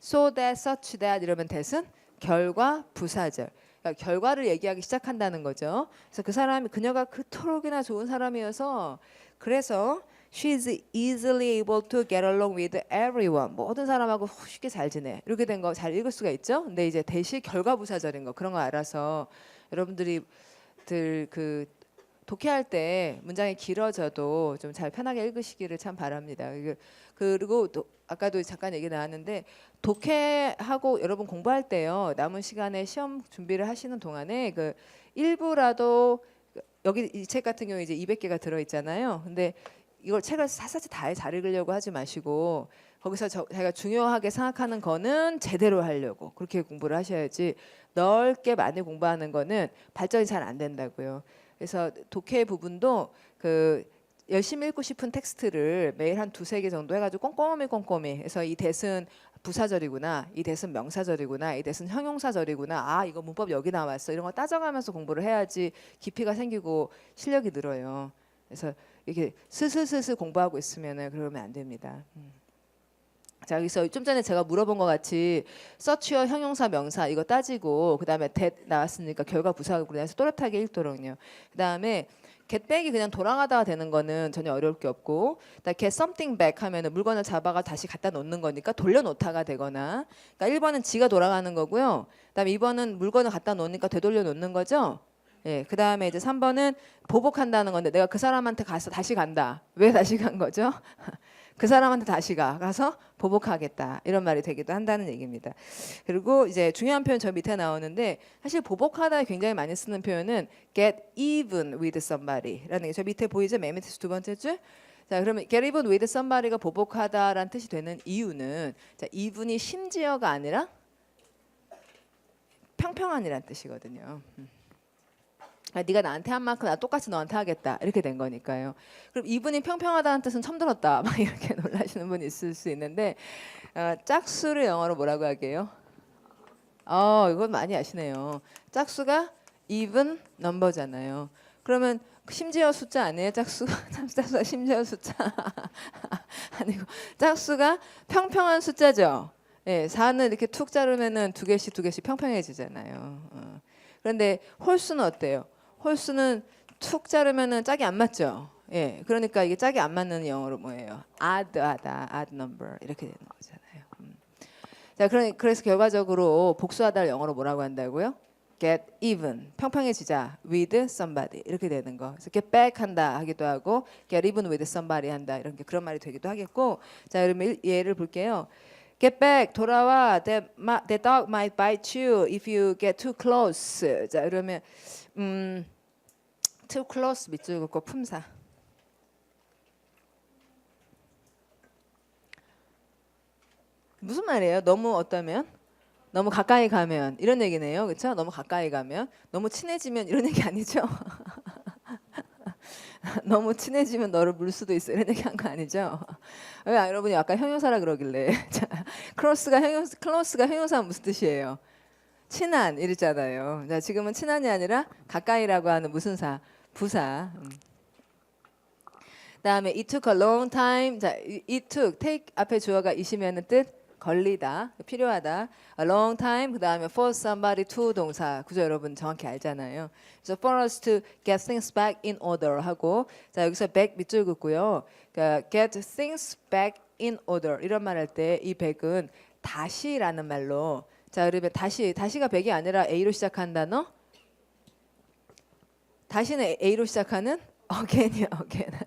So that, such that 이러면 that은 결과 부사절. 그러니까 결과를 얘기하기 시작한다는 거죠. 그래서 그 사람이 그녀가 그토록이나 좋은 사람이어서 그래서 she's easily able to get along with everyone. 모든 사람하고 쉽게 잘 지내. 이렇게 된 거 잘 읽을 수가 있죠. 근데 이제 대시 결과 부사절인 거 그런 거 알아서 여러분들이 그 독해할 때 문장이 길어져도 좀 잘 편하게 읽으시기를 참 바랍니다. 그리고 또 아까도 잠깐 얘기 나왔는데 독해하고 여러분 공부할 때요. 남은 시간에 시험 준비를 하시는 동안에 그 일부라도 여기 이 책 같은 경우에 이제 200개가 들어 있잖아요. 근데 이걸 책을 샅샅이 다 잘 읽으려고 하지 마시고 거기서 자기가 중요하게 생각하는 거는 제대로 하려고 그렇게 공부를 하셔야지 넓게 많이 공부하는 거는 발전이 잘 안 된다고요. 그래서 독해 부분도 그 열심히 읽고 싶은 텍스트를 매일 한 두세 개 정도 해가지고 꼼꼼히 해서 이 that은 부사절이구나, 이 that은 명사절이구나, 이 that은 형용사절이구나, 아 이거 문법 여기 나왔어 이런 거 따져가면서 공부를 해야지 깊이가 생기고 실력이 늘어요. 그래서 이렇게 스스스스 공부하고 있으면은 그러면 안 됩니다. 자 여기서 좀 전에 제가 물어본 것 같이 서치어 형용사 명사 이거 따지고 그 다음에 that 나왔으니까 결과 부사구로 해서 또렷하게 읽도록요. 그 다음에 get back이 그냥 돌아가다가 되는 거는 전혀 어려울 게 없고 get something back 하면은 물건을 잡아가 다시 갖다 놓는 거니까 돌려놓다가 되거나 그러니까 1번은 지가 돌아가는 거고요. 그 다음에 2번은 물건을 갖다 놓으니까 되돌려 놓는 거죠. 예, 그 다음에 이제 3번은 보복한다는 건데 내가 그 사람한테 가서 다시 간다. 왜 다시 간 거죠? 그 사람한테 다시 가서 보복하겠다 이런 말이 되기도 한다는 얘기입니다. 그리고 이제 중요한 표현 저 밑에 나오는데 사실 보복하다 굉장히 많이 쓰는 표현은 get even with somebody라는 게 저 밑에 보이죠? 맨 밑에 두 번째 줄. 자 그러면 get even with somebody가 보복하다라는 뜻이 되는 이유는 자 even이 심지어가 아니라 평평한이라는 뜻이거든요. 네가 나한테 한 만큼 나 똑같이 너한테 하겠다 이렇게 된 거니까요. 그럼 이분이 평평하다는 뜻은 처음 들었다 막 이렇게 놀라시는 분이 있을 수 있는데 짝수를 영어로 뭐라고 하게요? 이건 많이 아시네요. 짝수가 even number잖아요. 그러면 심지어 숫자 아니에요? 짝수가 심지어 숫자 아니고 짝수가 평평한 숫자죠. 네, 4는 이렇게 툭 자르면은 두 개씩 평평해지잖아요. 그런데 홀수는 어때요? 홀수는 툭 자르면은 짝이 안 맞죠. 예, 그러니까 이게 짝이 안 맞는 영어로 뭐예요? odd하다, odd number 이렇게 되는 거잖아요. 자, 그래서 결과적으로 복수하다를 영어로 뭐라고 한다고요? get even, 평평해지자 with somebody 이렇게 되는 거. 그래서 get back 한다 하기도 하고 get even with somebody 한다 이런 게 그런 말이 되기도 하겠고. 자, 그러면 예를 볼게요. Get back, 돌아와. That dog might bite you if you get too close. 자, 그러면 too close 밑줄 긋고 품사. 무슨 말이에요? 너무 어떠면? 너무 가까이 가면 이런 얘기네요. 그렇죠? 너무 가까이 가면, 너무 친해지면 이런 얘기 아니죠? 너무 친해지면 너를 물 수도 있어 이런 얘기한 거 아니죠? 왜 여러분이 아까 형용사라 그러길래 클로스가 형용사 무슨 뜻이에요? 친한 이랬잖아요. 자, 지금은 친한이 아니라 가까이라고 하는 무슨 사? 부사. 그다음에 it took a long time. 자, it took take 앞에 주어가 이시면은 뜻 걸리다, 필요하다. A long time. 그다음에 for somebody to 동사. 그죠 여러분 정확히 알잖아요. 그래서 for us to get things back in order 하고 자, 여기서 back 밑줄 긋고요. 그러니까 get things back in order 이런 말 할 때 이 back은 다시라는 말로 자, 그러면 다시가 back이 아니라 A로 시작한 단어. 다시는 A로 시작하는 again이요, again.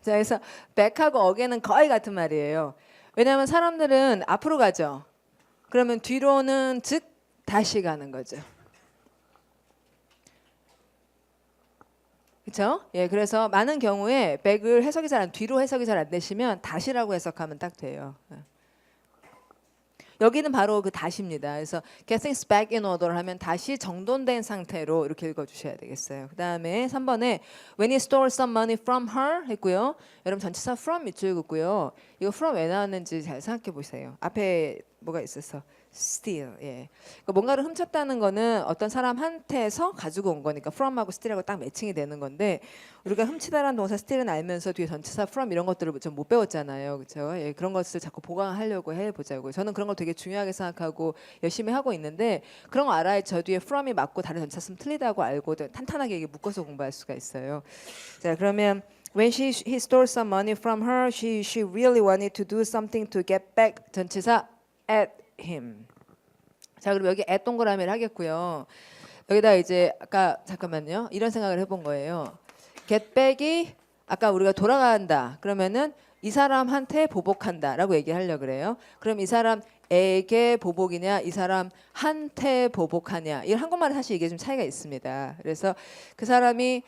자, 그래서 back하고 again은 거의 같은 말이에요. 왜냐하면 사람들은 앞으로 가죠. 그러면 뒤로는 즉 다시 가는 거죠. 그렇죠? 예, 그래서 많은 경우에 back을 해석이 잘 안, 뒤로 해석이 잘 안 되시면 다시라고 해석하면 딱 돼요. 여기는 바로 그 다시입니다. 그래서 get things back in order 하면 다시 정돈된 상태로 이렇게 읽어주셔야 되겠어요. 그 다음에 3번에 when he stole some money from her 했고요. 여러분 전치사 from 밑줄 긋고요. 이거 from 왜 나왔는지 잘 생각해 보세요. 앞에 뭐가 있었어? steal. 예. 그러니까 뭔가를 훔쳤다는 거는 어떤 사람한테서 가지고 온 거니까 from하고 steal하고 딱 매칭이 되는 건데 우리가 훔치다라는 동사 steal은 알면서 뒤에 전치사 from 이런 것들을 좀 못 배웠잖아요. 그렇죠? 예, 그런 것을 자꾸 보강하려고 해보자고요. 저는 그런 걸 되게 중요하게 생각하고 열심히 하고 있는데 그런 거 알아야 저 뒤에 from이 맞고 다른 전치사 쓰면 틀리다고 알고 탄탄하게 이게 묶어서 공부할 수가 있어요. 자, 그러면 when he stole some money from her, she really wanted to do something to get back. 전치사 at him. 자, 그럼 여기 at 동그라미를 하겠고요. 여기다 이제 아까 잠깐만요. 이런 생각을 해본 거예요. get back이 아까 우리가 돌아간다. 그러면은 이 사람한테 보복한다라고 얘기하려고 그래요. 그럼 이 사람에게 보복이냐, 이 사람한테 보복하냐. 이 한국말은 사실 이게 좀 차이가 있습니다. 그래서 그 사람이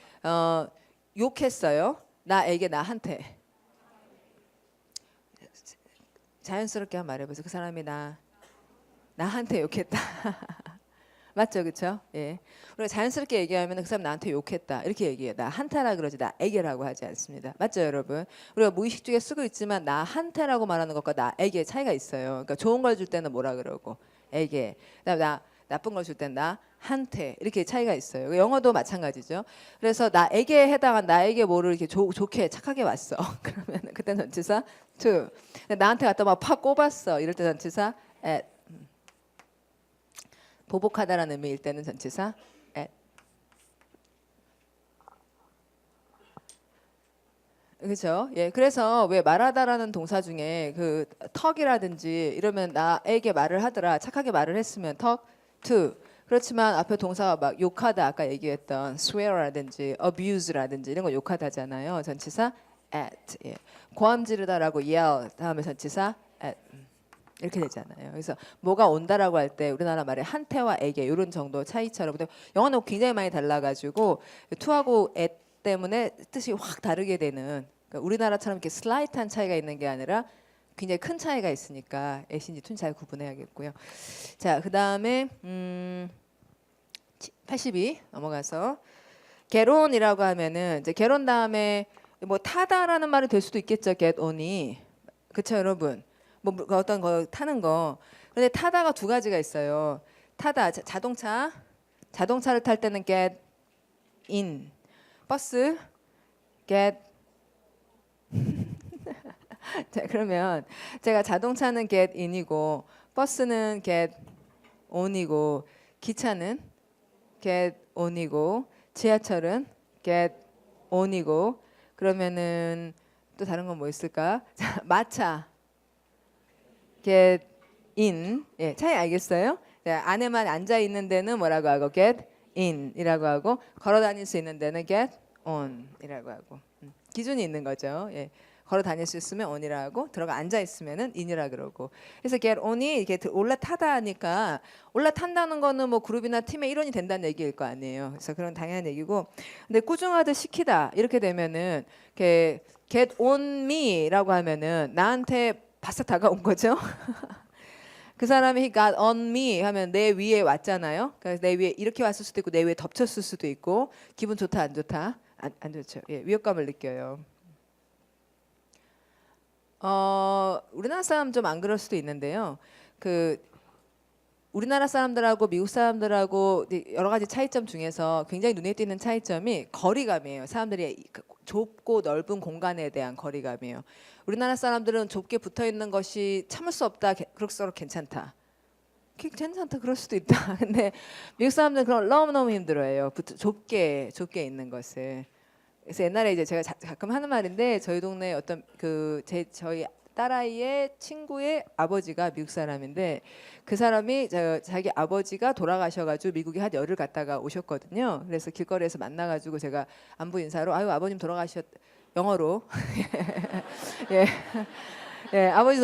욕했어요. 나에게, 나한테. 자연스럽게 한번 말해보세요. 그 사람이 나한테 욕했다. 맞죠, 그렇죠? 예. 우리가 자연스럽게 얘기하면 그 사람 나한테 욕했다 이렇게 얘기해요. 나한테라 그러지 나에게라고 하지 않습니다. 맞죠, 여러분? 우리가 무의식 중에 쓰고 있지만 나한테라고 말하는 것과 나에게 차이가 있어요. 그러니까 좋은 걸 줄 때는 뭐라 그러고 에게, 그다음 나쁜 걸 줄 때는 나한테 이렇게 차이가 있어요. 영어도 마찬가지죠. 그래서 나에게 해당한 나에게 뭐를 이렇게 좋게 착하게 왔어. 그러면 그때 전치사 to. 나한테 갖다 막 팍 꼽았어. 이럴 때 전치사 at. 보복하다라는 의미일 때는 전치사 at. 그렇죠? 예, 그래서 왜 말하다라는 동사 중에 그 턱이라든지 이러면 나에게 말을 하더라 착하게 말을 했으면 턱 to. 그렇지만 앞에 동사가 막 욕하다 아까 얘기했던 swear라든지 abuse라든지 이런 거 욕하다잖아요. 전치사 at. 예. 고함 지르다라고 yell 다음에 전치사 at. 이렇게 되잖아요. 그래서 뭐가 온다라고 할 때 우리나라 말에 한테와 에게 이런 정도 차이처럼 근데 영어는 굉장히 많이 달라가지고 to하고 at 때문에 뜻이 확 다르게 되는 그러니까 우리나라처럼 이렇게 슬라이트한 차이가 있는 게 아니라 굉장히 큰 차이가 있으니까 at인지 to인지 잘 구분해야겠고요. 자, 그 다음에 82 넘어가서 get on이라고 하면은 이제 get on 다음에 뭐 타다라는 말이 될 수도 있겠죠. get on이 그렇죠, 여러분. 뭐 어떤 거 타는 거. 근데 타다가 두 가지가 있어요. 타다 자동차를 탈 때는 get in. 버스 get 자, 그러면 제가 자동차는 get in이고 버스는 get on이고 기차는 get on이고 지하철은 get on이고 그러면은 또 다른 건 뭐 있을까? 자, 마차 get in. 예, 차이 알겠어요? 자, 안에만 앉아 있는 데는 뭐라고 하고 get in이라고 하고 걸어 다닐 수 있는 데는 get on이라고 하고 기준이 있는 거죠. 예. 걸어 다닐 수 있으면 on이라고 하고 들어가 앉아 있으면은 in이라 그러고. 그래서 get on이 이렇게 올라타다 하니까 올라탄다는 거는 뭐 그룹이나 팀의 일원이 된다는 얘기일 거 아니에요. 그래서 그런 당연한 얘기고. 근데 꾸준하듯 시키다 이렇게 되면은 이렇게 get on me라고 하면은 나한테 바싹 다가온 거죠. 그 사람이 he got on me 하면 내 위에 왔잖아요. 그래서 내 위에 이렇게 왔을 수도 있고 내 위에 덮쳤을 수도 있고 기분 좋다 안 좋다? 안 좋죠. 예, 위협감을 느껴요. 우리나라 사람 좀 안 그럴 수도 있는데요. 그 우리나라 사람들하고 미국 사람들하고 여러 가지 차이점 중에서 굉장히 눈에 띄는 차이점이 거리감이에요. 사람들이 좁고 넓은 공간에 대한 거리감이에요. 우리나라 사람들은 좁게 붙어 있는 것이 참을 수 없다. 그럴수록 괜찮다. 괜찮다 그럴 수도 있다. 근데 미국 사람들은 그런 너무너무 힘들어해요. 좁게 있는 것을. 그래서 옛날에 이제 제가 가끔 하는 말인데 저희 동네 어떤 저희 딸아이의 친구의 아버지가 미국 사람인데 그 사람이 자기 아버지가 돌아가셔가지고 미국에 한 열흘 갔다가 오셨거든요. 그래서 길거리에서 만나가지고 제가 안부 인사로 아유 아버님 영어로 예. 예, 아버지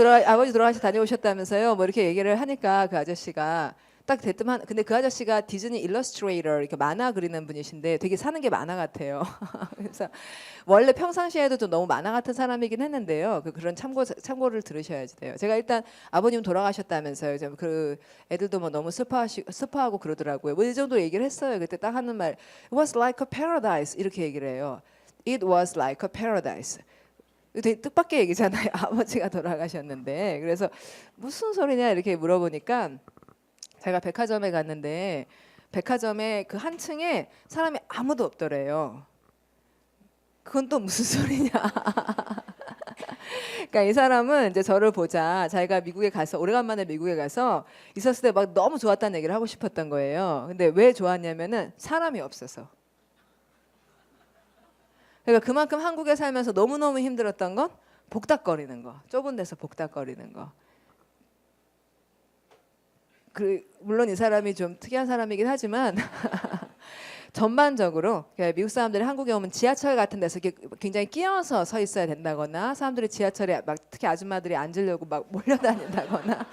돌아가셔 다녀오셨다면서요. 뭐 이렇게 얘기를 하니까 그 아저씨가 딱 대뜸 근데 그 아저씨가 디즈니 일러스트레이터 이렇게 만화 그리는 분이신데 되게 사는 게 만화 같아요. 그래서 원래 평상시에도 좀 너무 만화 같은 사람이긴 했는데요. 그런 참고를 들으셔야지 돼요. 제가 일단 아버님 돌아가셨다면서요. 그 애들도 뭐 너무 슬퍼하고 그러더라고요. 뭐 이 정도 얘기를 했어요. 그때 딱 하는 말, It was like a paradise 이렇게 얘기를 해요. It was like a paradise. 되게 뜻밖의 얘기잖아요. 아버지가 돌아가셨는데. 그래서 무슨 소리냐 이렇게 물어보니까 제가 백화점에 갔는데 백화점에 그 한 층에 사람이 아무도 없더래요. 그건 또 무슨 소리냐. 그러니까 이 사람은 이제 저를 보자 자기가 미국에 가서 오래간만에 미국에 가서 있었을 때 막 너무 좋았다는 얘기를 하고 싶었던 거예요. 근데 왜 좋았냐면은 사람이 없어서. 그러니까 그만큼 한국에 살면서 너무너무 힘들었던 건 복닥거리는 거. 좁은 데서 복닥거리는 거. 물론 이 사람이 좀 특이한 사람이긴 하지만 전반적으로 미국 사람들이 한국에 오면 지하철 같은 데서 굉장히 끼어서 서 있어야 된다거나 사람들이 지하철에 막 특히 아줌마들이 앉으려고 막 몰려다닌다거나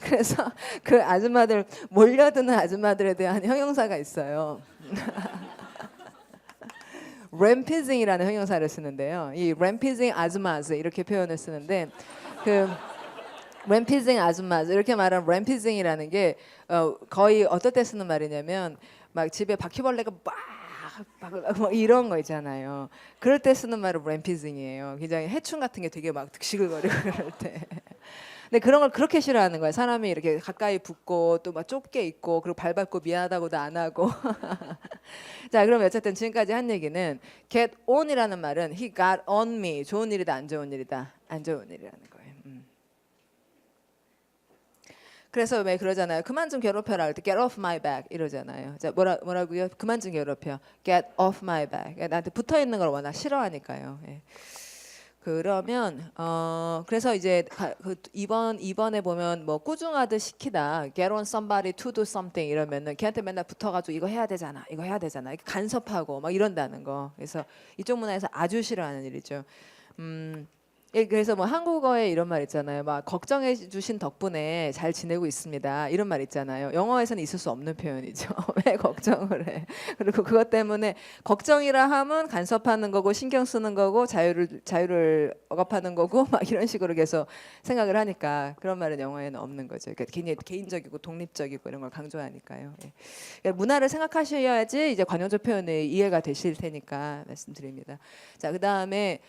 그래서 그 아줌마들 몰려드는 아줌마들에 대한 형용사가 있어요. 램피징이라는 형용사를 쓰는데요. 이 램피징 아줌마즈 이렇게 표현을 쓰는데 그 램피징 아줌마즈 이렇게 말하면 램피징이라는 게 거의 어떨 때 쓰는 말이냐면 막 집에 바퀴벌레가 막 이런 거 있잖아요. 그럴 때 쓰는 말은 램피징이에요. 굉장히 해충 같은 게 되게 막 득시글거리고 그럴 때. 근데 그런 걸 그렇게 싫어하는 거예요. 사람이 이렇게 가까이 붙고 또 막 좁게 있고 그리고 밟았고 미안하다고도 안 하고. 자, 그럼 어쨌든 지금까지 한 얘기는 get on이라는 말은 he got on me. 좋은 일이다, 안 좋은 일이다, 안 좋은 일이라는 거예요. 그래서 왜 그러잖아요. 그만 좀 괴롭혀라 할 때 get off my back 이러잖아요. 자, 뭐라고요? 그만 좀 괴롭혀. get off my back. 나한테 붙어 있는 걸 워낙 싫어하니까요. 예. 그러면 그래서 이제 이번에 보면 뭐 꾸중하듯 시키다 get on somebody to do something 이러면은 걔한테 맨날 붙어가지고 이거 해야 되잖아, 이거 해야 되잖아, 이렇게 간섭하고 막 이런다는 거. 그래서 이쪽 문화에서 아주 싫어하는 일이죠. 예, 그래서 뭐 한국어에 이런 말 있잖아요. 막 걱정해 주신 덕분에 잘 지내고 있습니다. 이런 말 있잖아요. 영어에서는 있을 수 없는 표현이죠. 왜 걱정을 해? 그리고 그것 때문에 걱정이라 하면 간섭하는 거고 신경 쓰는 거고 자유를 억압하는 거고 막 이런 식으로 계속 생각을 하니까 그런 말은 영어에는 없는 거죠. 그러니까 굉장히 개인적이고 독립적이고 이런 걸 강조하니까요. 예. 그러니까 문화를 생각하셔야지 이제 관용적 표현이 이해가 되실 테니까 말씀드립니다. 자, 그다음에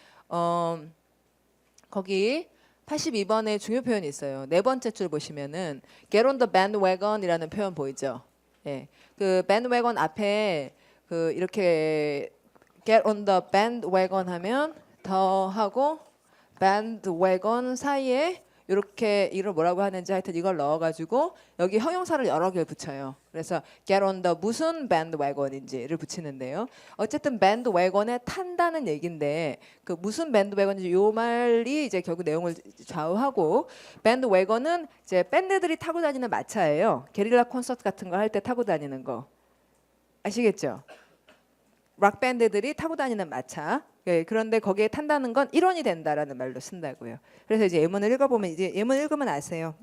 거기 82번에 중요 표현이 있어요. 네 번째 줄 보시면은 get on the bandwagon이라는 표현 보이죠? 예. 그 bandwagon 앞에 그 이렇게 get on the bandwagon 하면 더 하고 bandwagon 사이에 이렇게 이걸 뭐라고 하는지 하여튼 이걸 넣어가지고 여기 형용사를 여러 개 붙여요. 그래서 get on the 무슨 bandwagon인지를 붙이는데요. 어쨌든 bandwagon에 탄다는 얘긴데 그 무슨 bandwagon인지 요 말이 이제 결국 내용을 좌우하고 bandwagon은 이제 밴드들이 타고 다니는 마차예요. 게릴라 콘서트 같은 거 할 때 타고 다니는 거 아시겠죠? 락 밴드들이 타고 다니는 마차. 예, 그런데 거기에 탄다는 건 일원이 된다라는 말로 쓴다고요. 그래서 이제 예문을 읽어보면 이제 예문 읽으면 아세요.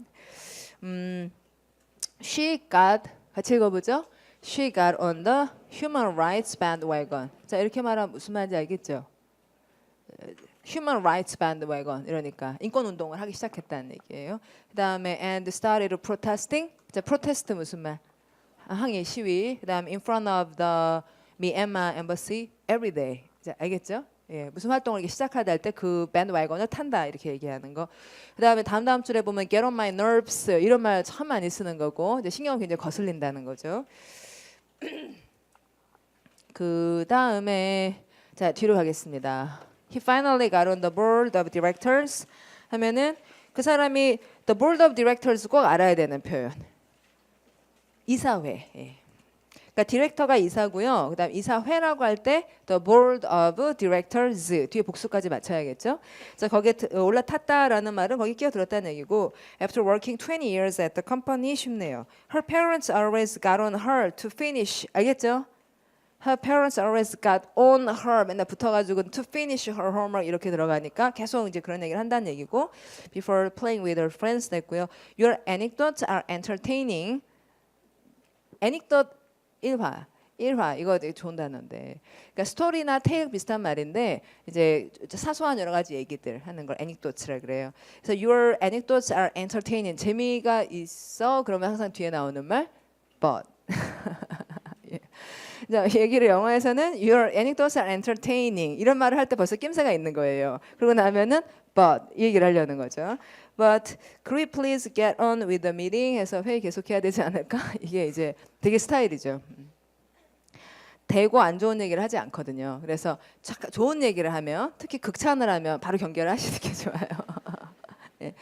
She got 같이 읽어보죠. She got on the human rights bandwagon. 자, 이렇게 말하면 무슨 말인지 알겠죠? Human rights bandwagon 이러니까 인권 운동을 하기 시작했다는 얘기예요. 그다음에 and started protesting. 자, protest 무슨 말? 항의 시위. 그다음 in front of the Myanmar embassy every day. 자, 알겠죠? 예, 무슨 활동을 이렇게 시작하다 할 때 그 밴드와이건을 탄다 이렇게 얘기하는 거. 그다음에 다음 줄에 보면 get on my nerves 이런 말 참 많이 쓰는 거고 이제 신경을 굉장히 거슬린다는 거죠. 그 다음에 자 뒤로 가겠습니다. He finally got on the board of directors 하면은 그 사람이 the board of directors 꼭 알아야 되는 표현. 이사회. 예. 그러니까 디렉터가 이사고요. 그다음 이사회라고 할 때 the board of directors 뒤에 복수까지 맞춰야겠죠. 자 거기에 올라탔다라는 말은 거기 끼어들었다는 얘기고 after working 20 years at the company 쉽네요. Her parents always got on her to finish 알겠죠? Her parents always got on her 맨날 붙어가지고 to finish her homework 이렇게 들어가니까 계속 이제 그런 얘기를 한다는 얘기고 before playing with her friends 됐고요. Your anecdotes are entertaining. anecdote 1화 이거 되게 좋은 단어인데 그러니까 스토리나 테일 비슷한 말인데 이제 사소한 여러 가지 얘기들 하는 걸 anecdotes라 그래요. 그래서 your anecdotes are entertaining 재미가 있어 그러면 항상 뒤에 나오는 말 but 자, 얘기를 영어에서는 your anecdotes are entertaining 이런 말을 할 때 벌써 낌새가 있는 거예요. 그러고 나면은 but 이 얘기를 하려는 거죠. But could we please get on with the meeting 해서 회의 계속해야 되지 않을까? 이게 이제 되게 스타일이죠. 대고 안 좋은 얘기를 하지 않거든요. 그래서 좋은 얘기를 하면 특히 극찬을 하면 바로 경계를 하시는 게 좋아요. 예.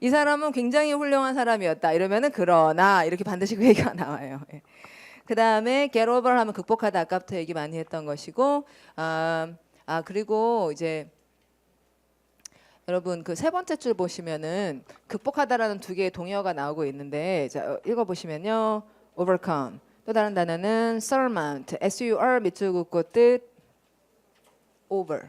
이 사람은 굉장히 훌륭한 사람이었다. 이러면은 그러나 이렇게 반드시 그 얘기가 나와요. 예. 그 다음에 get over 하면 극복하다 아까부터 얘기 많이 했던 것이고 그리고 이제 여러분 그 세 번째 줄 보시면은 극복하다라는 두 개의 동의어가 나오고 있는데 자, 읽어보시면요 overcome 또 다른 단어는 surmount S-U-R 밑줄 긋고 뜻 over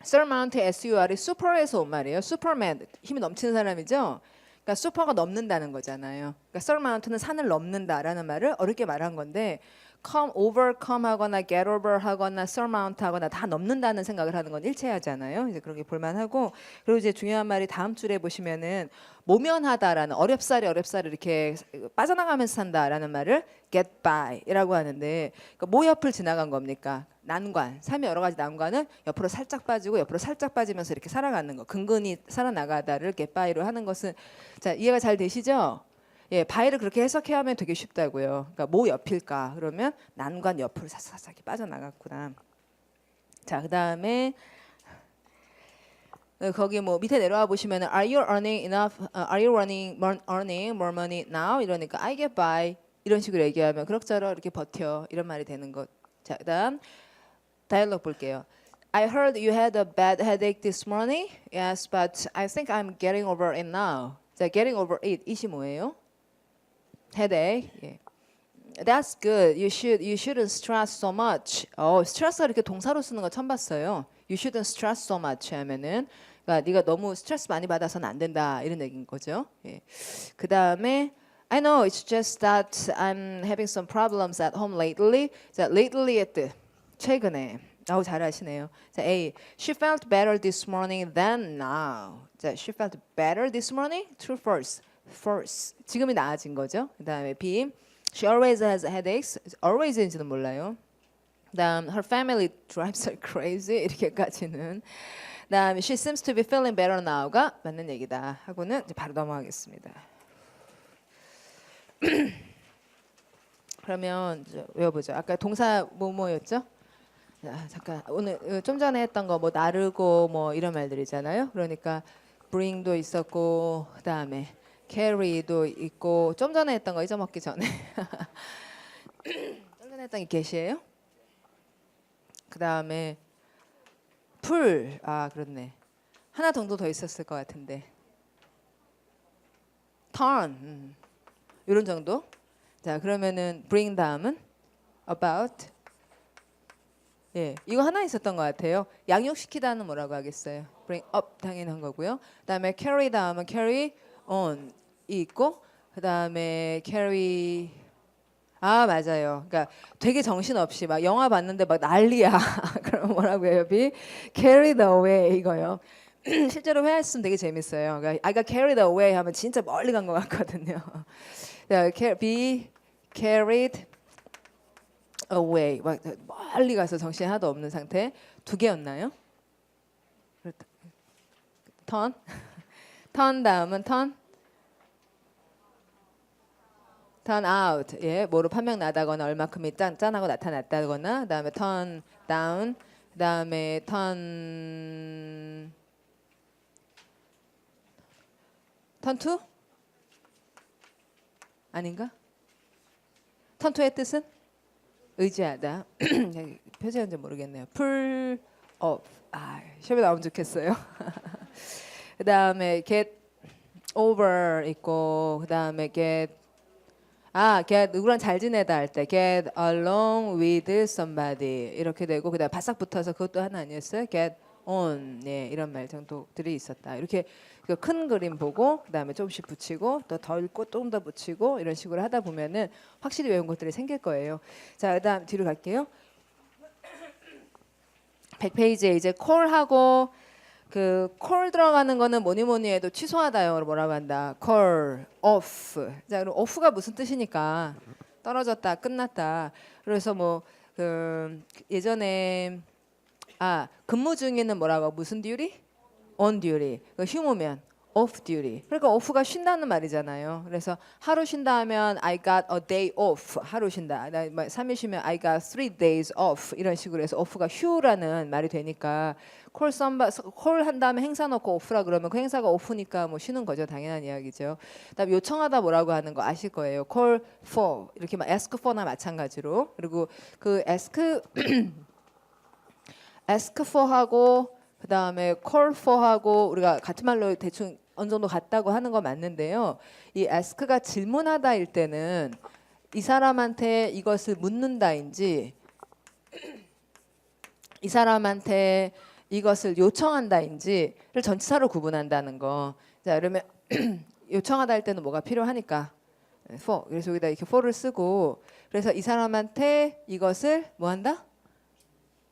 surmount S-U-R이 super에서 온 말이에요. superman 힘이 넘치는 사람이죠. 그러니까 슈퍼가 넘는다는 거잖아요. 그러니까 surmount는 산을 넘는다라는 말을 어렵게 말한 건데 come overcome 하거나 get over 하거나 surmount 하거나 다 넘는다는 생각을 하는 건 일체하잖아요. 이제 그런 게 볼만하고 그리고 이제 중요한 말이 다음 줄에 보시면은 모면하다라는 어렵사리 이렇게 빠져나가면서 산다라는 말을 get by라고 하는데 그러니까 뭐 옆을 지나간 겁니까? 난관, 삶의 여러 가지 난관은 옆으로 살짝 빠지고 옆으로 살짝 빠지면서 이렇게 살아가는 거, 근근히 살아나가다를 get by로 하는 것은 자 이해가 잘 되시죠? 예, by를 그렇게 해석해야 하면 되게 쉽다고요. 그러니까 뭐 옆일까? 그러면 난관 옆으로 사사삭 빠져나갔구나. 자, 그다음에 거기 뭐 밑에 내려와 보시면은 Are you earning enough? Are you earning more money now? 이러니까 I get by 이런 식으로 얘기하면 그럭저럭 이렇게 버텨 이런 말이 되는 것. 자, 그다음 다이얼로그 볼게요. I heard you had a bad headache this morning. Yes, but I think I'm getting over it now. 자, getting over it 이시 뭐예요? headache. 예. That's good. You shouldn't stress so much. 스트레스가 이렇게 동사로 쓰는 거 처음 봤어요. You shouldn't stress so much 하면은 그러니까 네가 너무 스트레스 많이 받아서는 안 된다 이런 얘기인 거죠. 예. 그 다음에 I know it's just that I'm having some problems at home lately. 자, lately의 뜻 최근에. 잘하시네요. 자, A. She felt better this morning than now. 자, she felt better this morning. True, false. False. 지금이 나아진 거죠. 그 다음에 B. She always has headaches. always인지는 몰라요. 그다음 her family drives her crazy 이렇게까지는. 그다음 she seems to be feeling better now가 맞는 얘기다 하고는 이제 바로 넘어가겠습니다. 그러면 이제 외워보죠. 아까 동사 뭐였죠? 잠깐 오늘 좀 전에 했던 거 뭐 나르고 뭐 이런 말들이잖아요. 그러니까 bring도 있었고 그다음에 carry도 있고 좀 전에 했던 거 잊어먹기 전에 좀 전에 했던 게 get이에요. 그다음에 풀 그렇네. 하나 정도 더 있었을 것 같은데 turn 이런 정도. 자 그러면은 bring 다음은 about 예 이거 하나 있었던 것 같아요. 양육시키다는 뭐라고 하겠어요? bring up 당연한 거고요. 그다음에 carry 다음은 carry on 이 있고 그다음에 carry 맞아요. 그러니까 되게 정신없이 막 영화 봤는데 막 난리야. 그럼 뭐라고 해요? be carried away 이거요. 실제로 회화했으면 되게 재밌어요. 그러니까 I got carried away 하면 진짜 멀리 간 것 같거든요. be carried away 막 멀리 가서 정신이 하나도 없는 상태. 두 개였나요? turn turn 다음은 turn out 예 뭐로 판명 나다거나 얼마큼이 짠하고 나타났다거나 그다음에 turn down 그다음에 turn to 아닌가? turn to의 뜻은 의지하다. 표제인지 모르겠네요. pull up 시험에 나오면 좋겠어요. 그다음에 get over 있고 그다음에 get get 누구랑 잘 지내다 할 때 get along with somebody 이렇게 되고 그다음 바싹 붙어서 그것도 하나 아니었어요? get on 네, 이런 말 정도들이 있었다. 이렇게 그 큰 그림 보고 그다음에 조금씩 붙이고 또 더 읽고 조금 더 붙이고 이런 식으로 하다 보면은 확실히 외운 것들이 생길 거예요. 자, 그다음 뒤로 갈게요. 100페이지에 이제 call하고 그 call 들어가는 거는 뭐니 해도 취소하다 영어로 뭐라고 한다. call, off. 자, 그럼 off가 무슨 뜻이니까 떨어졌다, 끝났다. 그래서 뭐 그 예전에 근무 중에는 뭐라고 무슨 duty? on duty. 그 휴무면 off duty. 그러니까 off가 쉰다는 말이잖아요. 그래서 하루 쉰다 하면 I got a day off. 하루 쉰다. 나 3일 쉬면 I got 3 days off. 이런 식으로 해서 off가 휴라는 말이 되니까 call 한 다음에 행사 넣고 off라 그러면 그 행사가 off니까 뭐 쉬는 거죠. 당연한 이야기죠. 그다음에 요청하다 뭐라고 하는 거 아실 거예요. call for 이렇게 막 ask for나 마찬가지로. 그리고 그 ask for하고 그다음에 call for하고 우리가 같은 말로 대충 어느 정도 같다고 하는 거 맞는데요. 이 ask가 질문하다일 때는 이 사람한테 이것을 묻는다인지 이 사람한테 이것을 요청한다인지를 전치사로 구분한다는 거. 자, 그러면 요청하다 할 때는 뭐가 필요하니까 for. 그래서 여기다 이렇게 for를 쓰고 그래서 이 사람한테 이것을 뭐 한다?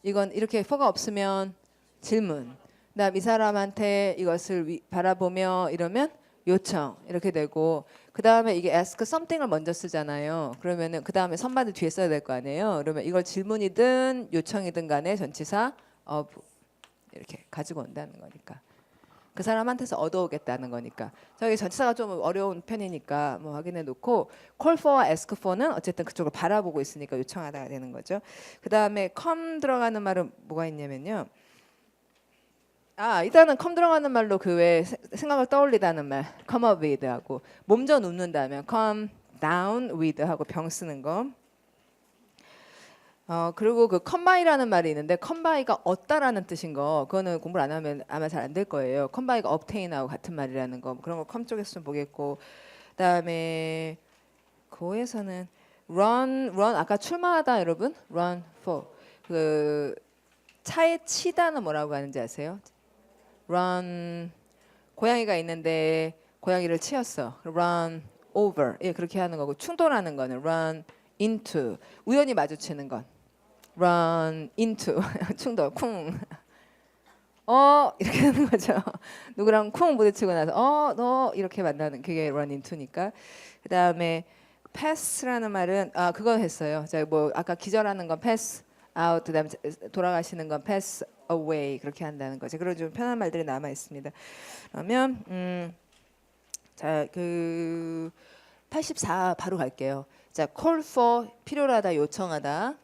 이건 이렇게 for가 없으면 질문. 그다음 이 사람한테 이것을 바라보며 이러면 요청 이렇게 되고 그 다음에 이게 ask something을 먼저 쓰잖아요. 그러면은 그 다음에 선반을 뒤에 써야 될 거 아니에요. 그러면 이걸 질문이든 요청이든 간에 전치사 of 이렇게 가지고 온다는 거니까 그 사람한테서 얻어오겠다는 거니까 저기 전치사가 좀 어려운 편이니까 뭐 확인해 놓고 call for와 ask for는 어쨌든 그쪽을 바라보고 있으니까 요청하다가 되는 거죠. 그 다음에 come 들어가는 말은 뭐가 있냐면요. 일단은 come 들어가는 말로 그 외 생각을 떠올리다는 말 come up with 하고 몸져 눕는다면 come down with 하고 병 쓰는 거. 그리고 그 comby라는 말이 있는데 comby가 얻다라는 뜻인 거 그거는 공부를 안 하면 아마 잘 안 될 거예요. comby가 obtain하고 같은 말이라는 거 그런 거 come 쪽에서 좀 보겠고 그다음에 그에서는 run 아까 출마하다 여러분 run for 그 차에 치다는 뭐라고 하는지 아세요? run 고양이가 있는데 고양이를 치였어. run over 예 그렇게 하는 거고 충돌하는 거는 run into 우연히 마주치는 건 run into 충돌 쿵 이렇게 하는 거죠. 누구랑 쿵 부딪히고 나서 너 이렇게 만나는 그게 run into니까 그 다음에 pass라는 말은 그거 했어요. 자 뭐 아까 기절하는 건 pass out 그다음에 돌아가시는 건 pass away 그렇게 한다는 거죠. 그런 좀 편한 말들이 남아 있습니다. 그러면 자 그 84 바로 갈게요. 자 call for 필요하다 요청하다.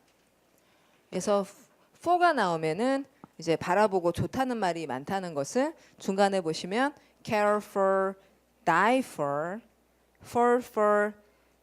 그래서 for가 나오면은 이제 바라보고 좋다는 말이 많다는 것을 중간에 보시면 care for, die for, fall for,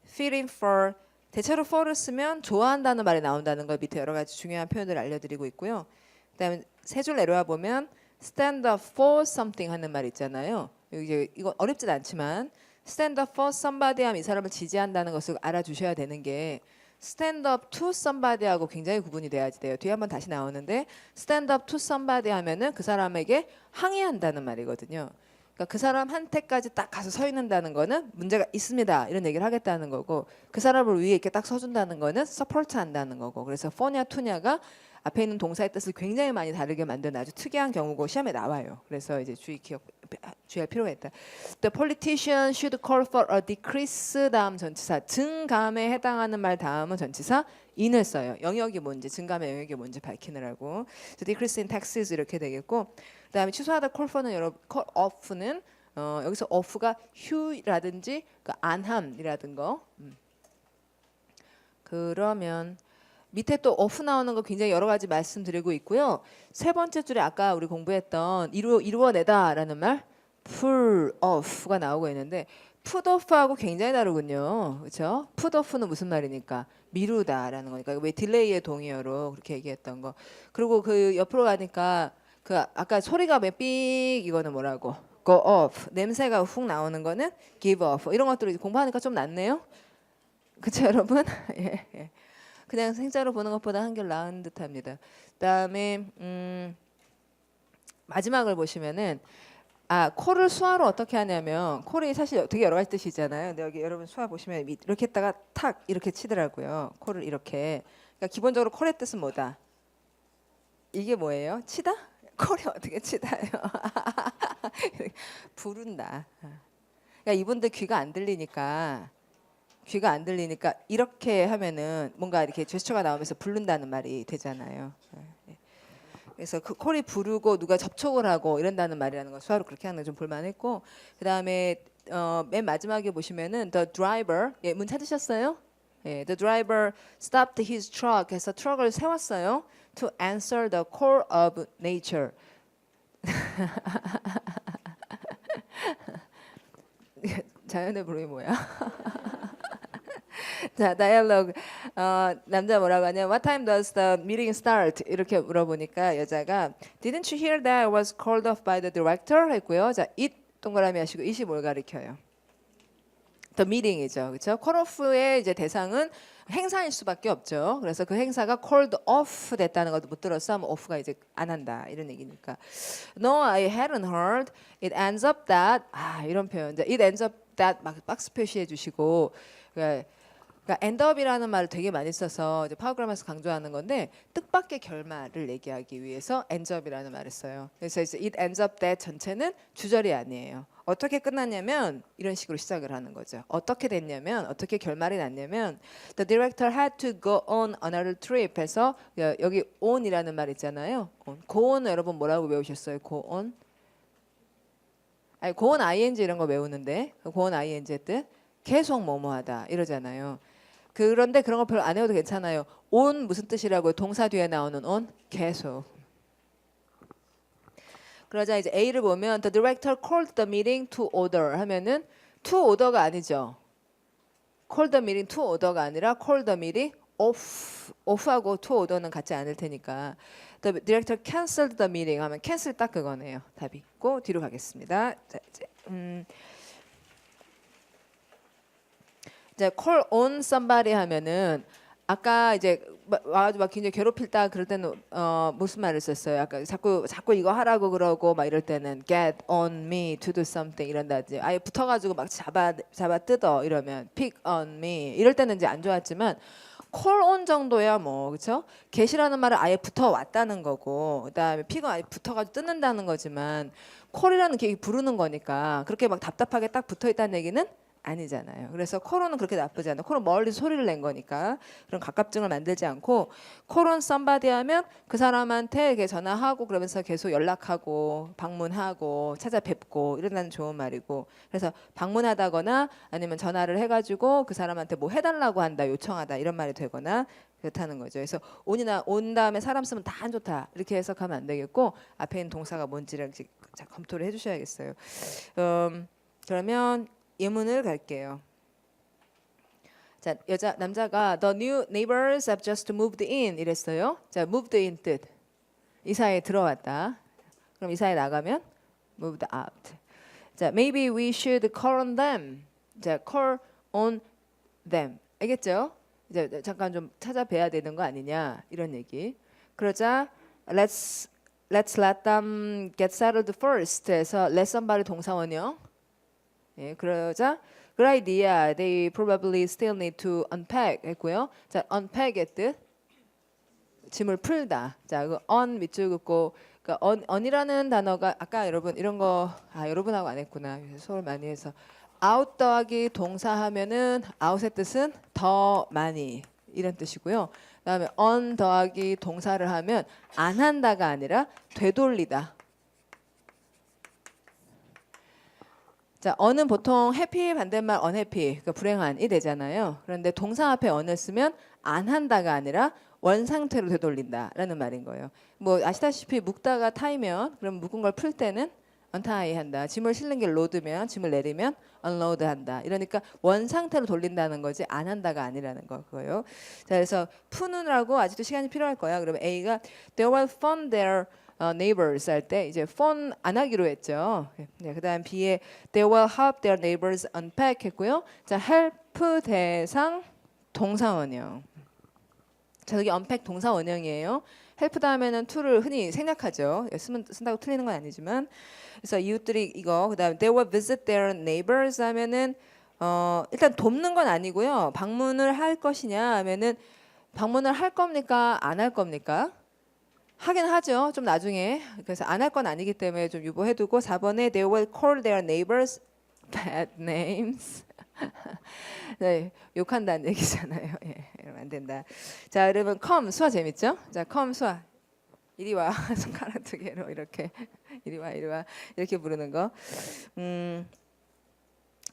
feeling for 대체로 for를 쓰면 좋아한다는 말이 나온다는 걸 밑에 여러 가지 중요한 표현들을 알려드리고 있고요. 그다음에 세 줄 내려와 보면 stand up for something 하는 말 있잖아요. 이거 어렵진 않지만 stand up for somebody 하면 이 사람을 지지한다는 것을 알아주셔야 되는 게 stand up to somebody하고 굉장히 구분이 돼야지 돼요. 뒤에 한번 다시 나오는데 stand up to somebody 하면은 그 사람에게 항의한다는 말이거든요. 그러니까 그 사람한테까지 딱 가서 서 있는다는 거는 문제가 있습니다. 이런 얘기를 하겠다는 거고 그 사람을 위해 이렇게 딱 서준다는 거는 서포트 한다는 거고 그래서 for냐 to냐가 앞에 있는 동사의 뜻을 굉장히 많이 다르게 만드는 아주 특이한 경우고 시험에 나와요. 그래서 이제 주의할 필요가 있다. The politician should call for a decrease 다음 전치사 증감에 해당하는 말 다음은 전치사 in을 써요. 영역이 뭔지 증감의 영역이 뭔지 밝히느라고. decrease in taxes 이렇게 되겠고 그다음에 취소하다 call for는 여러분 call off는 여기서 off가 휴라든지 그 안함이라든 거. 그러면 밑에 또 off 나오는 거 굉장히 여러 가지 말씀드리고 있고요. 세 번째 줄에 아까 우리 공부했던 이루어내다라는 말 pull off가 나오고 있는데 put off하고 굉장히 다르군요. 그렇죠? put off는 무슨 말이니까 미루다라는 거니까 왜 딜레이의 동의어로 그렇게 얘기했던 거. 그리고 그 옆으로 가니까 그 아까 소리가 삑 이거는 뭐라고? go off. 냄새가 훅 나오는 거는 give off. 이런 것들을 공부하니까 좀 낫네요. 그쵸 여러분? 예, 예. 그냥 생자로 보는 것보다 한결 나은 듯합니다. 그다음에 마지막을 보시면은 콜을 수화로 어떻게 하냐면 콜이 사실 되게 여러 가지 뜻이 있잖아요. 근데 여기 여러분 수화 보시면 이렇게 했다가 탁 이렇게 치더라고요. 콜을 이렇게. 그러니까 기본적으로 콜의 뜻은 뭐다? 이게 뭐예요? 치다? 콜이 어떻게 치다요? 부른다. 그러니까 이분들 귀가 안 들리니까 이렇게 하면은 뭔가 이렇게 제스처가 나오면서 부른다는 말이 되잖아요. 그래서 그 콜이 부르고 누가 접촉을 하고 이런다는 말이라는 거 수화로 그렇게 하는 거 좀 볼만했고 그다음에 맨 마지막에 보시면은 the driver 문 찾으셨어요? 예, the driver stopped his truck 해서 트럭을 세웠어요. to answer the call of nature. 자연의 부름이 뭐야? 자, 다이얼로그 남자 뭐라고 하냐? What time does the meeting start? 이렇게 물어보니까 여자가 Didn't you hear that I was called off by the director? 했고요. 자, it 동그라미 하시고 it이 뭘 가리켜요? The meeting이죠, 그렇죠? call off의 이제 대상은 행사일 수밖에 없죠. 그래서 그 행사가 called off 됐다는 것도 못 들었어. 하면 off가 이제 안 한다 이런 얘기니까. No, I hadn't heard. It ends up that 이런 표현. 이제 it ends up that 막 박스 표시해 주시고. 그러니까 end up이라는 말을 되게 많이 써서 이제 파워그래머에서 강조하는 건데 뜻밖의 결말을 얘기하기 위해서 ends up이라는 말을 써요. 그래서 이제 it ends up that 전체는 주절이 아니에요. 어떻게 끝났냐면 이런 식으로 시작을 하는 거죠. 어떻게 됐냐면 어떻게 결말이 났냐면 the director had to go on another trip 해서 여기 on이라는 말 있잖아요. go on 여러분 뭐라고 외우셨어요? go on? 아니 go on ing 이런 거 외우는데 go on ing의 뜻 계속 뭐뭐하다 이러잖아요. 그런데 그런 거 별로 안 해도 괜찮아요. on 무슨 뜻이라고요? 동사 뒤에 나오는 on 계속. 그러자 이제 A를 보면 the director called the meeting to order 하면은 to order가 아니죠. call the meeting to order가 아니라 call the meeting off하고 to order는 같지 않을 테니까 the director canceled the meeting 하면 cancel 딱 그거네요. 답이 있고 뒤로 가겠습니다. 자, 이제 이제 call on somebody 하면은 아까 이제 와가지고 막 굉장히 괴롭힐다 그럴 때는 무슨 말을 썼어요? 아까 자꾸 이거 하라고 그러고 막 이럴 때는 get on me to do something 이런다든지 아예 붙어가지고 막 잡아 뜯어 이러면 pick on me 이럴 때는 이제 안 좋았지만 call on 정도야 뭐 그렇죠? get이라는 말은 아예 붙어 왔다는 거고 그다음에 pick은 아예 붙어가지고 뜯는다는 거지만 call이라는 게 부르는 거니까 그렇게 막 답답하게 딱 붙어 있다는 얘기는 아니잖아요. 그래서 콜온은 그렇게 나쁘지 않아요. 콜은 멀리서 소리를 낸 거니까 그런 가깝증을 만들지 않고 콜온 somebody 하면 그 사람한테 이렇게 전화하고 그러면서 계속 연락하고 방문하고 찾아뵙고 이런다는 좋은 말이고 그래서 방문하다거나 아니면 전화를 해가지고 그 사람한테 뭐 해달라고 한다 요청하다 이런 말이 되거나 그렇다는 거죠. 그래서 온이나 온 다음에 사람 쓰면 다 안 좋다 이렇게 해석하면 안 되겠고 앞에 있는 동사가 뭔지를 검토를 해주셔야겠어요. 그러면 예문을 갈게요. 자, 남자가 the new neighbors have just moved in 이랬어요. 자, moved in 뜻. 이사에 들어왔다. 그럼 이사에 나가면 moved out. 자, maybe we should call on them. 자, call on them. 알겠죠? 이제 잠깐 좀 찾아뵈야 되는 거 아니냐 이런 얘기. 그러자 let's let them get settled first 해서 let somebody 동사원형. 예, 그러자 good idea. They probably still need to unpack 했고요. 자, unpack의 뜻 짐을 풀다. 자, 그 on 밑줄 긋고 그러니까 on이라는 단어가 아까 여러분 이런 거 여러분하고 안 했구나. 수업을 많이 해서 out 더하기 동사 하면은 out의 뜻은 더 많이 이런 뜻이고요. 그다음에 on 더하기 동사를 하면 안 한다가 아니라 되돌리다. 자, on은 보통 happy 반대말 unhappy, 그러니까 불행한이 되잖아요. 그런데 동사 앞에 on을 쓰면 안 한다가 아니라 원 상태로 되돌린다라는 말인 거예요. 뭐 아시다시피 묵다가 타이면 그럼 묵은 걸 풀 때는 untie 한다. 짐을 실는 게 load면 짐을 내리면 unload 한다. 이러니까 원 상태로 돌린다는 거지 안 한다가 아니라는 거고요. 자, 그래서 푸느라고 아직도 시간이 필요할 거야. 그러면 A가 they will phone their neighbors 할 때 이제 phone 안 하기로 했죠. 네, 그다음 B에 they will help their neighbors unpack 했고요. 자, help 대상 동사 원형. 자, 여기 언팩 동사 원형이에요. 헬프 다음에는 to를 흔히 생략하죠. 쓴다고 틀리는 건 아니지만. 그래서 이웃들이 이거 그다음에 they will visit their neighbors 하면은 일단 돕는 건 아니고요. 방문을 할 것이냐 하면은 방문을 할 겁니까? 안 할 겁니까? 하긴 하죠. 좀 나중에. 그래서 안 할 건 아니기 때문에 좀 유보해두고 4번에 they will call their neighbors bad names. 네, 욕한다는 얘기잖아요. 예, 이러면 안 된다. 자, 여러분 come 수화 재밌죠? 자, come 수화. 이리 와. 손가락 두 개로 이렇게 이리 와 이렇게 부르는 거.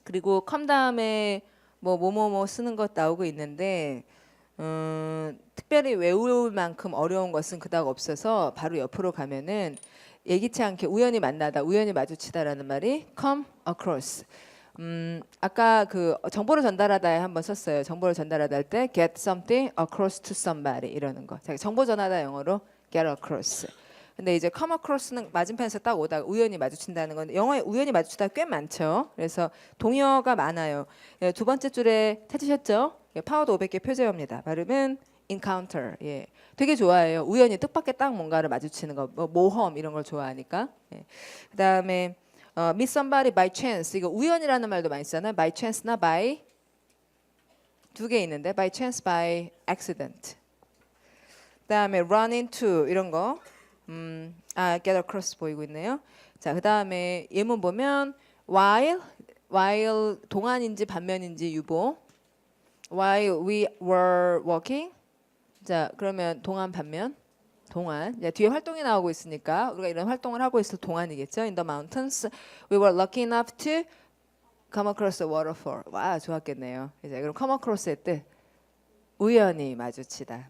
그리고 come 다음에 뭐뭐뭐 쓰는 것 나오고 있는데 특별히 외울 만큼 어려운 것은 그닥 없어서 바로 옆으로 가면은 예기치 않게 우연히 만나다, 우연히 마주치다라는 말이 come across. 아까 그 정보를 전달하다에 한번 썼어요. 정보를 전달하다 할 때 get something across to somebody 이러는 거. 자, 정보 전하다 영어로 get across. 근데 이제 come across는 맞은편에서 딱 오다가 우연히 마주친다는 건데 영어에 우연히 마주치다 꽤 많죠. 그래서 동의어가 많아요. 예, 두 번째 줄에 찾으셨죠? 예, 파워드 500개 표제어입니다. 발음은 encounter. 예, 되게 좋아해요. 우연히 뜻밖의 딱 뭔가를 마주치는 거, 뭐 모험 이런 걸 좋아하니까. 예. 그다음에 meet somebody by chance. 이거 우연이라는 말도 많이 쓰잖아요. by chance나 by 두 개 있는데 by chance, by accident. 그다음에 run into 이런 거. get across 보이고 있네요. 자, 그다음에 예문 보면 while 동안인지 반면인지 유보. while we were walking. 자, 그러면 동안 반면. 동안. 야, 뒤에 활동이 나오고 있으니까 우리가 이런 활동을 하고 있을 동안이겠죠. In the mountains, we were lucky enough to come across a waterfall. 와, 좋았겠네요. 이제 그럼 come across의 뜻 우연히 마주치다.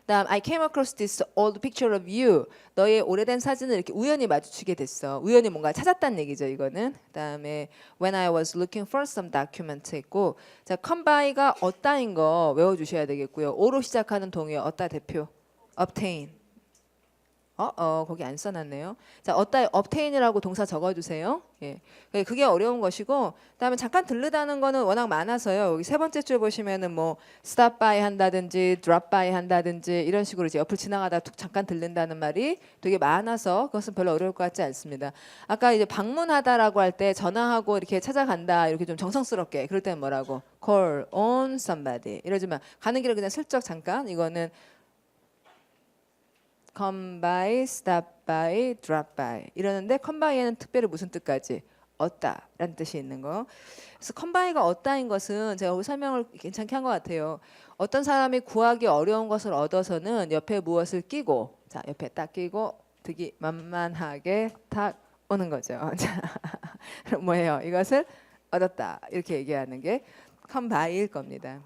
다음 I came across this old picture of you. 너의 오래된 사진을 이렇게 우연히 마주치게 됐어. 우연히 뭔가 찾았다는 얘기죠, 이거는. 그다음에 when I was looking for some document 있고. 자, come by가 얻다인 거 외워 주셔야 되겠고요. o로 시작하는 동의어 얻다 대표 obtain. 거기 안 써놨네요. 자, 얻다 obtain이라고 동사 적어주세요. 예, 그게 어려운 것이고, 그다음에 잠깐 들르다는 거는 워낙 많아서요. 여기 세 번째 줄 보시면은 뭐 stop by 한다든지 drop by 한다든지 이런 식으로 이제 옆을 지나가다 툭 잠깐 들른다는 말이 되게 많아서 그것은 별로 어려울 것 같지 않습니다. 아까 이제 방문하다라고 할 때 전화하고 이렇게 찾아간다 이렇게 좀 정성스럽게 그럴 때는 뭐라고 call on somebody 이러지만 가는 길에 그냥 슬쩍 잠깐 이거는 come by, stop by, drop by 이러는데 come by에는 특별히 무슨 뜻까지? 얻다라는 뜻이 있는 거. 그래서 come by가 얻다인 것은 제가 오늘 설명을 괜찮게 한 것 같아요. 어떤 사람이 구하기 어려운 것을 얻어서는 옆에 무엇을 끼고 자 옆에 딱 끼고 되게 만만하게 탁 오는 거죠. 자, 그럼 뭐예요? 이것을 얻었다 이렇게 얘기하는 게 come by일 겁니다.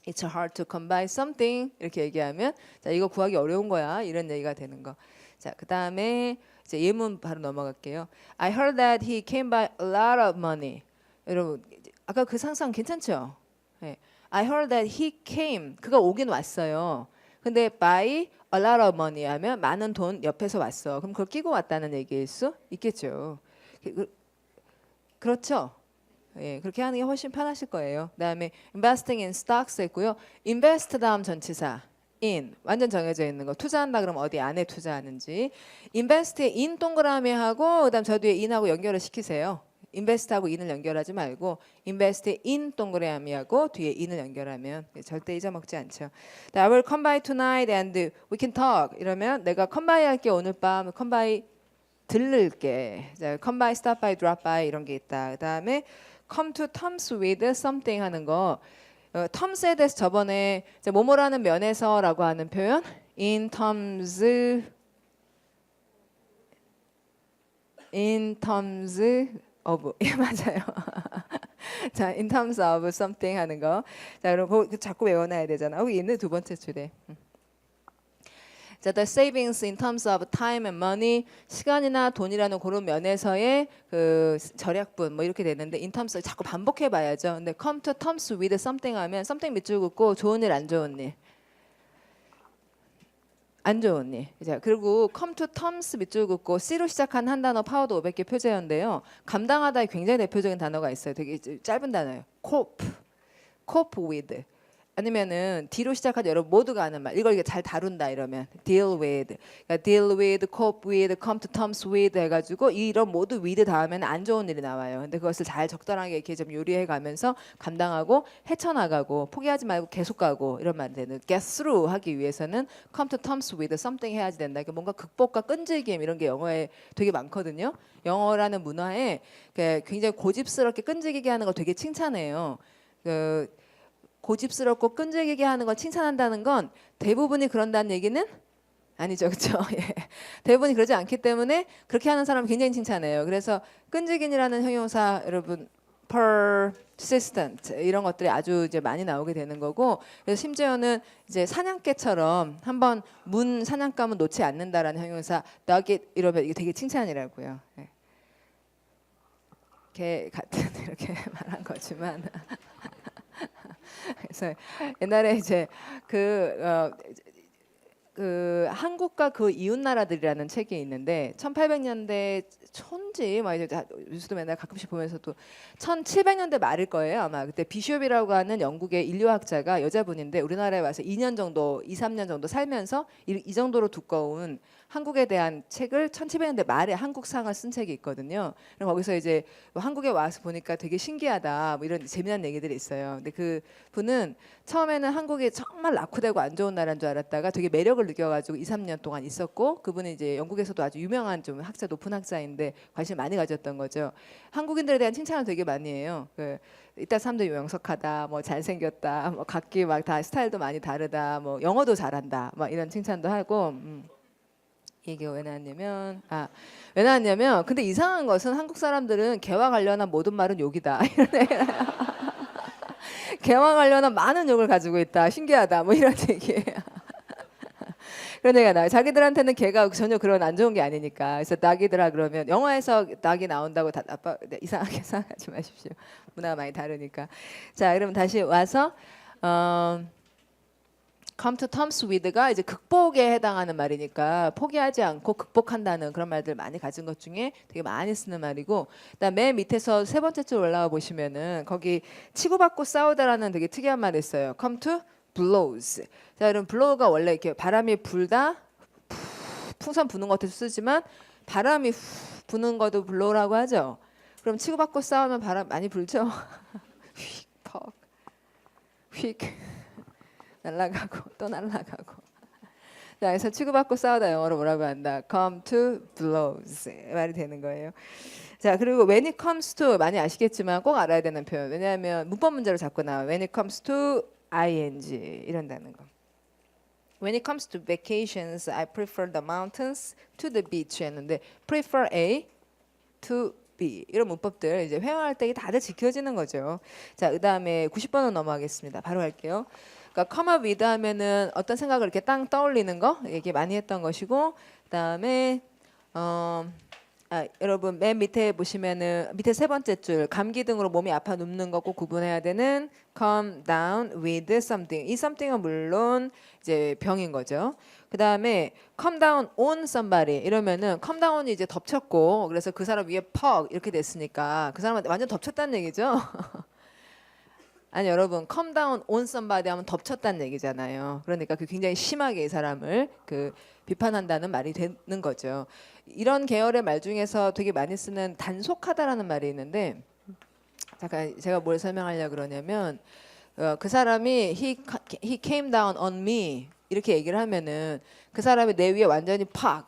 It's hard to come by something 이렇게 얘기하면 자 이거 구하기 어려운 거야 이런 얘기가 되는 거. 자 그다음에 이제 예문 바로 넘어갈게요. I heard that he came by a lot of money. 여러분 아까 그 상상 괜찮죠? 네. I heard that he came 그가 오긴 왔어요. 근데 by a lot of money 하면 많은 돈 옆에서 왔어. 그럼 그걸 끼고 왔다는 얘기일 수 있겠죠. 그렇죠? 예, 그렇게 하는 게 훨씬 편하실 거예요. 그다음에 investing in stocks 했고요. invest 다음 전치사 in 완전 정해져 있는 거. 투자한다 그러면 어디 안에 투자하는지. invest에 in 동그라미 하고 그다음 저 뒤에 in하고 연결을 시키세요. invest하고 in을 연결하지 말고 invest에 in 동그라미 하고 뒤에 in을 연결하면 절대 잊어먹지 않죠. I will come by tonight and we can talk 이러면 내가 come by 할게 오늘 밤 come by 들를게. 자, come by, stop by, drop by 이런 게 있다. 그다음에 come to terms with something 하는 거. terms에 대해서 저번에 뭐뭐라는 면에서라고 하는 표현 in terms of 예 맞아요. 자, in terms of something 하는 거. 자, 그럼 자꾸 외워놔야 되잖아. 여기 있는 두 번째 줄에. 자, the savings in terms of time and money 시간이나 돈이라는 그런 면에서의 그 절약분 뭐 이렇게 되는데 in terms 자꾸 반복해 봐야죠. 근데 come to terms with something 하면 something 밑줄 긋고 좋은 일 안 좋은 일. 안 좋은 일. 자, 그리고 come to terms 밑줄 긋고 C로 시작한 한 단어 파워드 500개 표제어인데요. 감당하다에 굉장히 대표적인 단어가 있어요. 되게 짧은 단어예요. cope. cope with. 아니면은 D로 시작하죠. 여러분 모두가 아는 말. 이걸 잘 다룬다 이러면 deal with. 그러니까 deal with, cope with, come to terms with 해가지고 이런 모두 with 다음에는 안 좋은 일이 나와요. 근데 그것을 잘 적절하게 이렇게 좀 요리해 가면서 감당하고 헤쳐나가고 포기하지 말고 계속 가고 이런 말이 되는 get through 하기 위해서는 come to terms with something 해야지 된다. 그러니까 뭔가 극복과 끈질김 이런 게 영어에 되게 많거든요. 영어라는 문화에 굉장히 고집스럽게 끈질기게 하는 걸 되게 칭찬해요. 고집스럽고 끈질기게 하는 걸 칭찬한다는 건 대부분이 그런다는 얘기는 아니죠, 그렇죠? 예. 대부분이 그러지 않기 때문에 그렇게 하는 사람 굉장히 칭찬해요. 그래서 끈질긴이라는 형용사 여러분 persistent 이런 것들이 아주 이제 많이 나오게 되는 거고, 그래서 심지어는 이제 사냥개처럼 한번 문 사냥감은 놓지 않는다라는 형용사 nugget 이러면 이게 되게 칭찬이라고요. 예. 개 같은 이렇게 말한 거지만. 그래서 옛날에 이제 그 한국과 그 이웃 나라들이라는 책이 있는데 1800년대 촌지 막 이제 뉴스도 맨날 가끔씩 보면서도 1700년대 말일 거예요 아마. 그때 비숍이라고 하는 영국의 인류학자가 여자분인데 우리나라에 와서 2년 정도 2-3년 정도 살면서 이 정도로 두꺼운 한국에 대한 책을 1700년대 말에 한국상을 쓴 책이 있거든요. 그럼 거기서 이제 한국에 와서 보니까 되게 신기하다 뭐 이런 재미난 얘기들이 있어요. 근데 그 분은 처음에는 한국이 정말 낙후되고 안 좋은 나라인 줄 알았다가 되게 매력을 느껴가지고 2-3년 동안 있었고, 그분은 이제 영국에서도 아주 유명한 좀 학자, 높은 학자인데 관심 많이 가졌던 거죠. 한국인들에 대한 칭찬을 되게 많이 해요. 이따 사람들이 명석하다, 뭐 잘생겼다, 뭐 각기 막 다 스타일도 많이 다르다, 뭐 영어도 잘한다, 막 이런 칭찬도 하고. 이게 왜 나왔냐면 왜 나왔냐면 근데 이상한 것은 한국 사람들은 개와 관련한 모든 말은 욕이다. 개와 관련한 많은 욕을 가지고 있다. 신기하다. 뭐 이런 얘기예요. 그런 얘기가 나와요. 자기들한테는 개가 전혀 그런 안 좋은 게 아니니까. 그래서 낙이더라 그러면 영화에서 낙이 나온다고 다 아빠 이상하게 생각하지 마십시오. 문화가 많이 다르니까. 자, 그럼 다시 와서 come to terms with가 이제 극복에 해당하는 말이니까 포기하지 않고 극복한다는 그런 말들 많이 가진 것 중에 되게 많이 쓰는 말이고, 그다음 맨 밑에서 세 번째 줄 올라와 보시면은 거기 치고받고 싸우다라는 되게 특이한 말이 있어요. come to blows. 자, 여러분 blow가 원래 이렇게 바람이 불다 풍선 부는 것도 쓰지만 바람이 후 부는 것도 blow라고 하죠. 그럼 치고받고 싸우면 바람 많이 불죠. 휙 퍽 휙 날아가고 또 날아가고. 자, 그래서 치고받고 싸우다 영어로 뭐라고 한다? come to blows 말이 되는 거예요. 자, 그리고 when it comes to 많이 아시겠지만 꼭 알아야 되는 표현. 왜냐하면 문법 문제로 자꾸 나와. when it comes to ing 이런다는 거. when it comes to vacations, I prefer the mountains to the beach 했는데 prefer A to B 이런 문법들 이제 회화할 때 다들 지켜지는 거죠. 자, 그다음에 90번은 넘어가겠습니다. 바로 할게요. 그러니까 come up with 하면은 어떤 생각을 이렇게 땅 떠올리는 거 얘기 많이 했던 것이고, 그다음에 여러분 맨 밑에 보시면은 밑에 세 번째 줄 감기 등으로 몸이 아파 눕는 거 꼭 구분해야 되는 come down with something. 이 something은 물론 이제 병인 거죠. 그다음에 come down on somebody 이러면은 come down이 이제 덮쳤고 그래서 그 사람 위에 퍽 이렇게 됐으니까 그 사람한테 완전 덮쳤다는 얘기죠. 아니 여러분 come down on somebody 하면 덮쳤다는 얘기잖아요. 그러니까 그 굉장히 심하게 이 사람을 비판한다는 말이 되는 거죠. 이런 계열의 말 중에서 되게 많이 쓰는 단속하다라는 말이 있는데, 잠깐 제가 뭘 설명하려고 그러냐면 그 사람이 he came down on me 이렇게 얘기를 하면은 그 사람이 내 위에 완전히 팍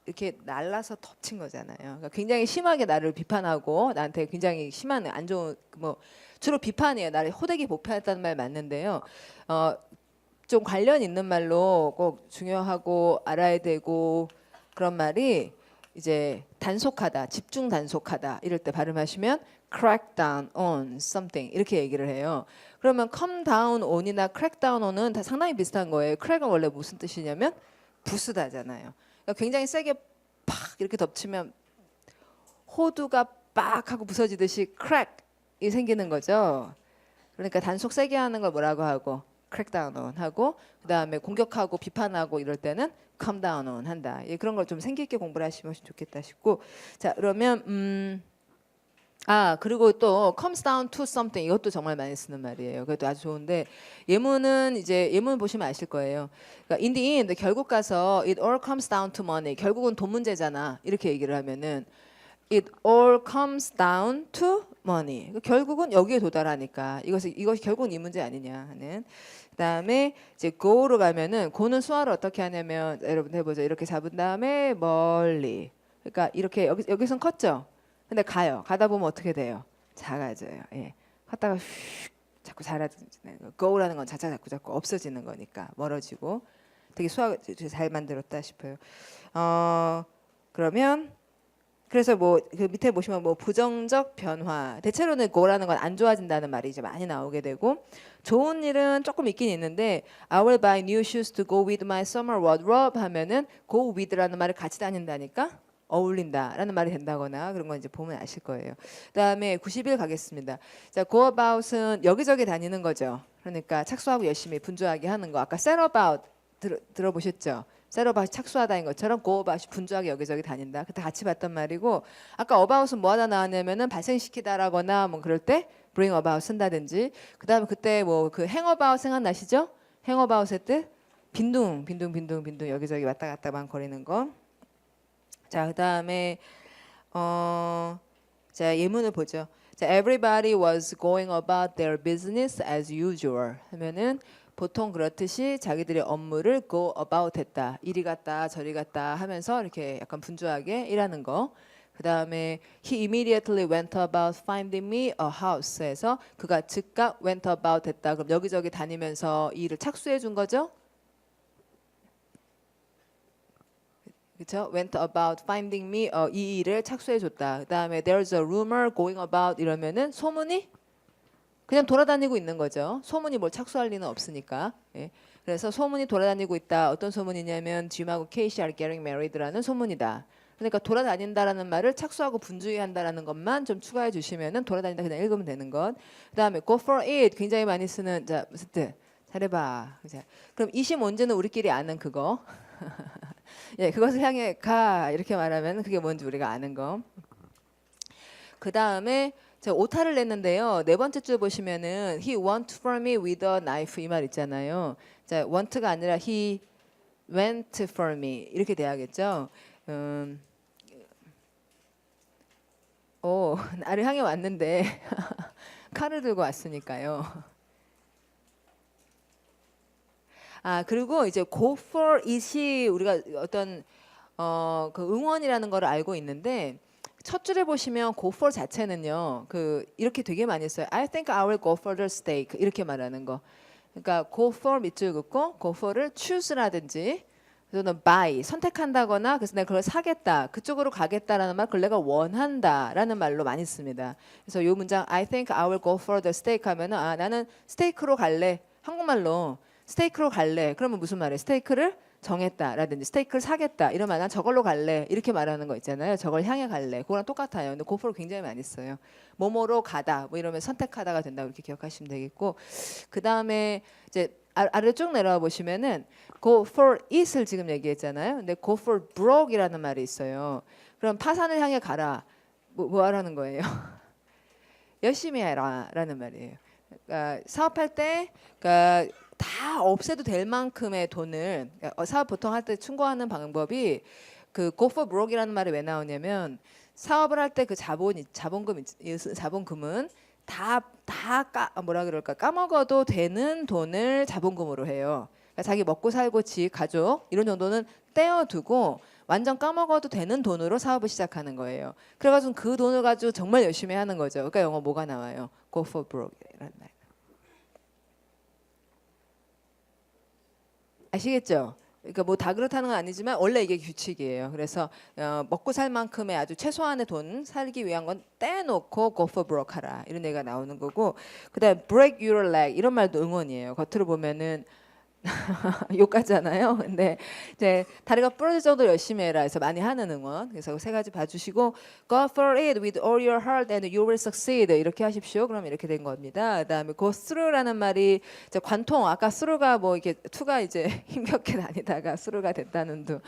이렇게 날라서 덮친 거잖아요. 그러니까 굉장히 심하게 나를 비판하고 나한테 굉장히 심한 안 좋은 뭐 주로 비판이에요. 나를 호되게 목표했다는 말 맞는데요. 좀 관련 있는 말로 꼭 중요하고 알아야 되고 그런 말이 이제 단속하다, 집중 단속하다 이럴 때 발음하시면 crack down on something 이렇게 얘기를 해요. 그러면 come down on이나 crack down on은 다 상당히 비슷한 거예요. crack은 원래 무슨 뜻이냐면 부수다잖아요. 그러니까 굉장히 세게 팍 이렇게 덮치면 호두가 빡 하고 부서지듯이 crack이 생기는 거죠. 그러니까 단속 세게 하는 걸 뭐라고 하고 crack down on 하고, 그다음에 공격하고 비판하고 이럴 때는 calm down on 한다. 그런 걸 좀 생기 있게 공부를 하시면 좋겠다 싶고, 자 그러면 아, 그리고 또 comes down to something 이것도 정말 많이 쓰는 말이에요. 그것도 아주 좋은데 예문은 이제 예문 보시면 아실 거예요. 그러니까 in the end 결국 가서 it all comes down to money. 결국은 돈 문제잖아. 이렇게 얘기를 하면은 it all comes down to money. 결국은 여기에 도달하니까 이것이 결국은 이 문제 아니냐 하는. 그다음에 이제 go로 가면은 go는 수화를 어떻게 하냐면 여러분 해보죠. 이렇게 잡은 다음에 멀리. 그러니까 이렇게 여기선 컸죠. 근데 가요. 가다 보면 어떻게 돼요? 작아져요. 예. 컸다가 휙 자꾸 사라지는. go라는 건 자꾸 없어지는 거니까 멀어지고. 되게 수학 잘 만들었다 싶어요. 그러면 그래서 뭐 그 밑에 보시면 뭐 부정적 변화 대체로는 go라는 건 안 좋아진다는 말이 이제 많이 나오게 되고 좋은 일은 조금 있긴 있는데 I will buy new shoes to go with my summer wardrobe 하면은 go with라는 말을 같이 다닌다니까 어울린다라는 말이 된다거나 그런 건 이제 보면 아실 거예요. 그다음에 90일 가겠습니다. 자, go about은 여기저기 다니는 거죠. 그러니까 착수하고 열심히 분주하게 하는 거. 아까 set about 들어보셨죠? set about 착수하다인 것처럼 go about이 분주하게 여기저기 다닌다. 그때 같이 봤던 말이고 아까 about은 뭐 하다 나왔냐면은 발생시키다라거나 뭐 그럴 때 bring about 쓴다든지 그다음에 그때 뭐 그 hang about 생각나시죠? hang about의 뜻 빈둥 여기저기 왔다 갔다만 거리는 거. 자, 그다음에 자, 예문을 보죠. 자, everybody was going about their business as usual 하면은 보통 그렇듯이 자기들의 업무를 go about 했다. 이리 갔다 저리 갔다 하면서 이렇게 약간 분주하게 일하는 거. 그다음에 he immediately went about finding me a house에서 그가 즉각 went about 했다. 그럼 여기저기 다니면서 이 일을 착수해 준 거죠? 그렇죠? went about finding me 이 일을 착수해 줬다. 그다음에 there's a rumor going about 이러면은 소문이 그냥 돌아다니고 있는 거죠. 소문이 뭘 착수할 리는 없으니까. 예. 그래서 소문이 돌아다니고 있다. 어떤 소문이냐면 짐하고 케이시 are getting married라는 소문이다. 그러니까 돌아다닌다라는 말을 착수하고 분주히 한다라는 것만 좀 추가해 주시면은 돌아다닌다 그냥 읽으면 되는 것. 그다음에 go for it 굉장히 많이 쓰는 자 무슨 뜻? 잘해봐. 그죠? 그럼 이심 언제는 우리끼리 아는 그거. 예, 그것을 향해 가 이렇게 말하면 그게 뭔지 우리가 아는 거. 그 다음에 제가 오타를 냈는데요. 네 번째 줄 보시면은 he went for me with a knife 이 말 있잖아요. 자, want가 아니라 he went for me 이렇게 돼야겠죠. 나를 향해 왔는데 칼을 들고 왔으니까요. 아, 그리고 이제 go for it이 우리가 어떤 그 응원이라는 걸 알고 있는데 첫 줄에 보시면 go for 자체는요. 그 이렇게 되게 많이 써요. I think I will go for the steak 이렇게 말하는 거. 그러니까 go for 밑줄 긋고 go for를 choose라든지 또는 buy 선택한다거나 그래서 내가 그걸 사겠다 그쪽으로 가겠다라는 말 그걸 내가 원한다라는 말로 많이 씁니다. 그래서 이 문장 I think I will go for the steak 하면은 아 나는 스테이크로 갈래 한국말로 스테이크로 갈래 그러면 무슨 말이에요? 스테이크를 정했다라든지 스테이크를 사겠다 이러면 난 저걸로 갈래 이렇게 말하는 거 있잖아요. 저걸 향해 갈래 그거랑 똑같아요. 근데 고프로 굉장히 많이 써요. 뭐뭐로 가다 뭐 이러면 선택하다가 된다 이렇게 기억하시면 되겠고 그 다음에 이제 아래로 쭉 내려와 보시면은 go for it을 지금 얘기했잖아요. 근데 go for broke이라는 말이 있어요. 그럼 파산을 향해 가라 뭐 하라는 거예요? 열심히 해라라는 말이에요. 그러니까 사업할 때 그러니까 다 없애도 될 만큼의 돈을 사업 보통 할 때 충고하는 방법이 그 go for broke이라는 말이 왜 나오냐면 사업을 할 때 그 자본금은 뭐라 그럴까 까먹어도 되는 돈을 자본금으로 해요. 그러니까 자기 먹고 살고 집 가족 이런 정도는 떼어두고 완전 까먹어도 되는 돈으로 사업을 시작하는 거예요. 그래가지고 그 돈을 가지고 정말 열심히 하는 거죠. 그러니까 영어 뭐가 나와요? go for broke이라는 말. 아시겠죠? 그러니까 뭐 다 그렇다는 건 아니지만 원래 이게 규칙이에요. 그래서 먹고 살 만큼의 아주 최소한의 돈 살기 위한 건 떼놓고 go for broke 하라 이런 얘기가 나오는 거고 그다음 break your leg 이런 말도 응원이에요. 겉으로 보면은 욕 같잖아요. 근데 이제 다리가 부러질 정도로 열심히 해라 해서 많이 하는 응원. 그래서 그 세 가지 봐주시고 Go for it with all your heart and you will succeed 이렇게 하십시오. 그럼 이렇게 된 겁니다. 그다음에 go through라는 말이 이제 관통. 아까 through가 뭐 이렇게 to가 이제 힘겹게 다니다가 through가 됐다는 둥.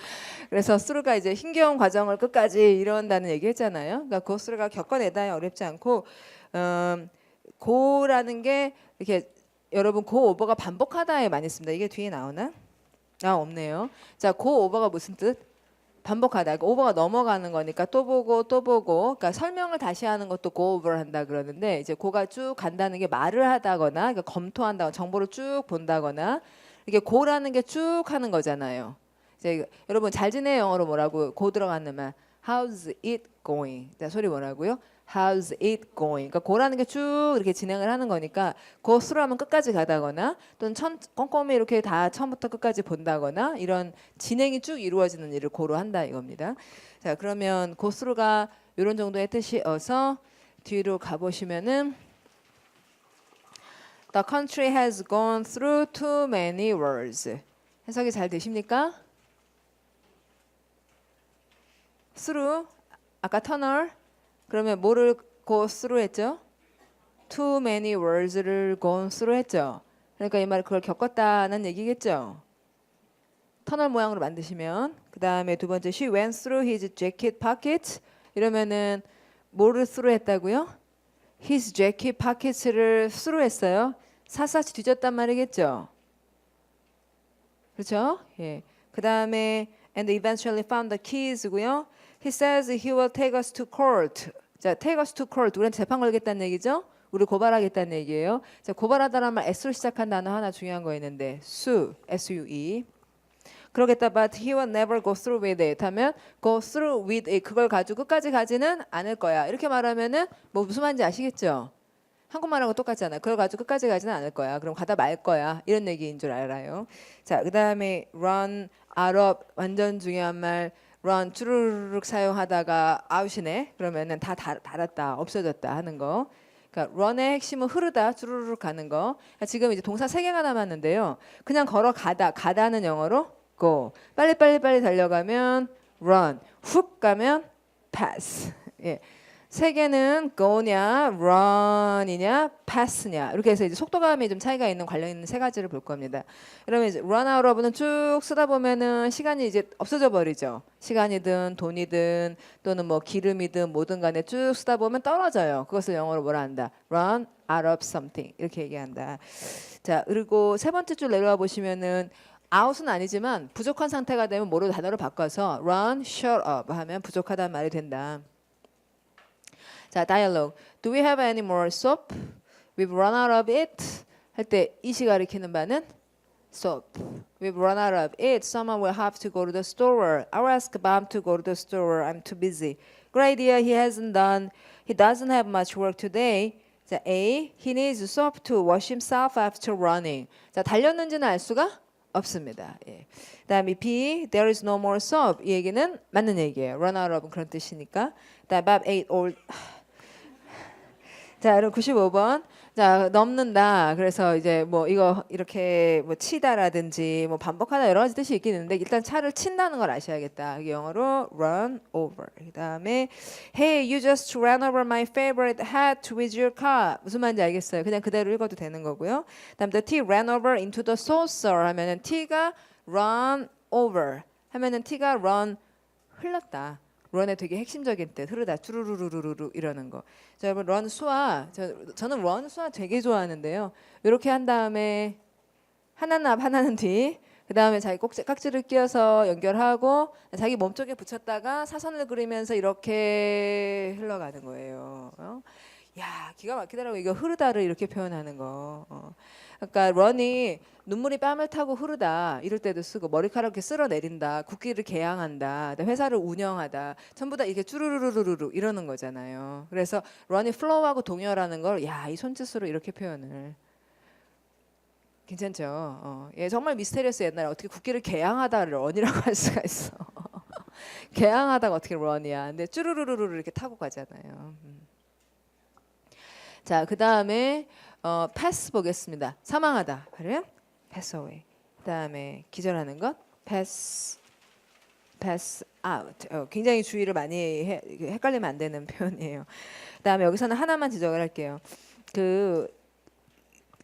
그래서 through가 이제 힘겨운 과정을 끝까지 이뤄온다는 얘기했잖아요. 그러니까 go through가 겪어내다 어렵지 않고 go라는 게 이렇게 여러분 고 오버가 반복하다에 많이 씁니다. 이게 뒤에 나오나? 아 없네요. 자, 고 오버가 무슨 뜻? 반복하다. 그러니까 오버가 넘어가는 거니까 또 보고 또 보고. 그러니까 설명을 다시 하는 것도 고 오버를 한다 그러는데 이제 고가 쭉 간다는 게 말을 하다거나 그러니까 검토한다거나 정보를 쭉 본다거나 이게 고라는 게 쭉 하는 거잖아요. 이제 여러분 잘 지내 영어로 뭐라고 고 들어가는 말 How's it going? 자, 소리 뭐라고요? How's it going? 그러니까 고라는 게 쭉 이렇게 진행을 하는 거니까 go through 하면 끝까지 가다거나 또는 꼼꼼히 이렇게 다 처음부터 끝까지 본다거나 이런 진행이 쭉 이루어지는 일을 고로 한다 이겁니다. 자, 그러면 go through가 이런 정도의 뜻이어서 뒤로 가보시면은 The country has gone through too many wars. 해석이 잘 되십니까? through 아까 터널 그러면 뭐를 go through 했죠? Too many words를 gone through 했죠. 그러니까 이 말 그걸 겪었다는 얘기겠죠. 터널 모양으로 만드시면 그 다음에 두 번째 she went through his jacket pockets 이러면은 뭐를 through 했다고요? His jacket pockets를 through 했어요. 샅샅이 뒤졌단 말이겠죠. 그렇죠? 예. 그 다음에 and eventually found the keys고요. He says he will take us to court. 자, take us to court. 우리한테 재판 걸겠다는 얘기죠? 우리 고발하겠다는 얘기예요. 자, 고발하다라는 말 S로 시작한 단어 하나 중요한 거 있는데 sue, S-U-E. 그러겠다, but he will never go through with it 하면 go through with it 그걸 가지고 끝까지 가지는 않을 거야. 이렇게 말하면은 뭐 무슨 말인지 아시겠죠? 한국말하고 똑같잖아요. 그걸 가지고 끝까지 가지는 않을 거야. 그럼 가다 말 거야. 이런 얘기인 줄 알아요. 자, 그 다음에 run out of 완전 중요한 말 run 쭈루루룩 사용하다가 아웃이네. 그러면은 다 닳았다, 없어졌다 하는 거. 그러니까 run의 핵심은 흐르다, 쭈루루룩 가는 거. 그러니까 지금 이제 동사 3개가 남았는데요. 그냥 걸어가다, 가다는 영어로 go. 빨리 달려가면 run. 훅 가면 pass. 예. 3개는 go냐, run이냐, pass냐 이렇게 해서 이제 속도감이 좀 차이가 있는 관련 있는 3가지를 볼 겁니다. 그러면 이제 run out of는 쭉 쓰다 보면은 시간이 이제 없어져 버리죠. 시간이든 돈이든 또는 뭐 기름이든 뭐든 간에 쭉 쓰다 보면 떨어져요. 그것을 영어로 뭐라 한다? run out of something 이렇게 얘기한다. 자, 그리고 3번째 줄 내려와 보시면은 out은 아니지만 부족한 상태가 되면 뭐로 단어를 바꿔서 run short of 하면 부족하다는 말이 된다. 자, dialogue. Do we have any more soap? We've run out of it. 할 때 이시 가리키는 바는 soap. We've run out of it. Someone will have to go to the store. I'll ask Bob to go to the store. I'm too busy. Great idea. He doesn't have much work today. 자, A. He needs soap to wash himself after running. 자, 달렸는지는 알 수가 없습니다. 예. 그다음에 B. There is no more soap. 이 얘기는 맞는 얘기예요. Run out of 그런 뜻이니까. 그다음 Bob ate all. 자, 그럼 95번. 자, 넘는다. 그래서 이제 뭐 이거 이렇게 뭐 치다라든지 뭐 반복하다 여러 가지 뜻이 있긴 있는데 일단 차를 친다는 걸 아셔야겠다. 이게 영어로 run over. 그다음에 Hey, you just ran over my favorite hat with your car. 무슨 말인지 알겠어요. 그냥 그대로 읽어도 되는 거고요. 그다음 the T ran over into the saucer 하면은 T가 run over 하면은 T가 run 흘렀다. 런의 되게 핵심적인 뜻 흐르다 쭈루루루루루 이러는 거. 자, 여러분 런 수화 저는 런 수화 되게 좋아하는데요. 이렇게 한 다음에 하나는 앞 하나는 뒤. 그 다음에 자기 깍지를 끼워서 연결하고 자기 몸쪽에 붙였다가 사선을 그리면서 이렇게 흘러가는 거예요. 야, 기가 막히더라고. 이거 흐르다를 이렇게 표현하는 거. 그러니까 런이 눈물이 뺨을 타고 흐르다 이럴 때도 쓰고 머리카락 이렇게 쓸어내린다, 국기를 개양한다, 회사를 운영하다 전부 다 이게 쭈루루루루루 이러는 거잖아요. 그래서 런이 플로우하고 동요라는 걸 야, 이 손짓으로 이렇게 표현을 괜찮죠? 예, 정말 미스테리어스 옛날에 어떻게 국기를 개양하다를 런이라고 할 수가 있어. 개양하다가 어떻게 런이야. 근데 쭈루루루루 이렇게 타고 가잖아요. 자, 그 다음에 pass 보겠습니다. 사망하다. 그래? pass away. 그다음에 기절하는 것 pass out. 굉장히 주의를 많이 헷갈리면 안 되는 표현이에요. 그다음에 여기서는 하나만 지적을 할게요. 그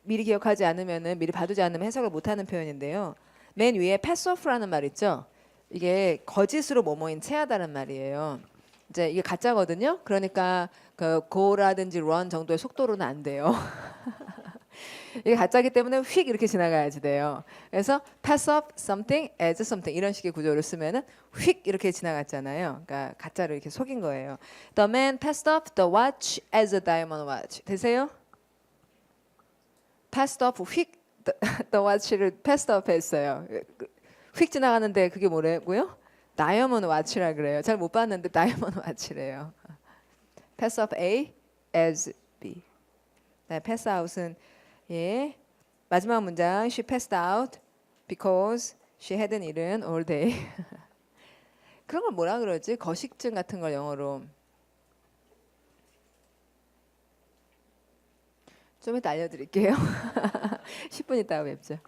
미리 기억하지 않으면은 미리 봐두지 않으면 해석을 못하는 표현인데요. 맨 위에 pass off라는 말 있죠. 이게 거짓으로 뭐뭐인 체하다는 말이에요. 이제 이게 가짜거든요. 그러니까 그 go라든지 run 정도의 속도로는 안 돼요. 이게 가짜기 때문에 휙 이렇게 지나가야지 돼요. 그래서 pass off something as something 이런 식의 구조를 쓰면은 휙 이렇게 지나갔잖아요. 그러니까 가짜로 이렇게 속인 거예요. The man passed off the watch as a diamond watch. 되세요? passed off 휙 the watch를 passed off 했어요. 휙 지나가는데 그게 뭐라고요? 다이아몬드 와치라 그래요. 잘 못 봤는데 다이아몬드 와치래요. pass off A as B. 네, pass out은 예 마지막 문장 she passed out because she hadn't eaten all day. 그런 걸 뭐라 그러지? 거식증 같은 걸 영어로 좀 이따 알려드릴게요. 10분 있다가 뵙죠.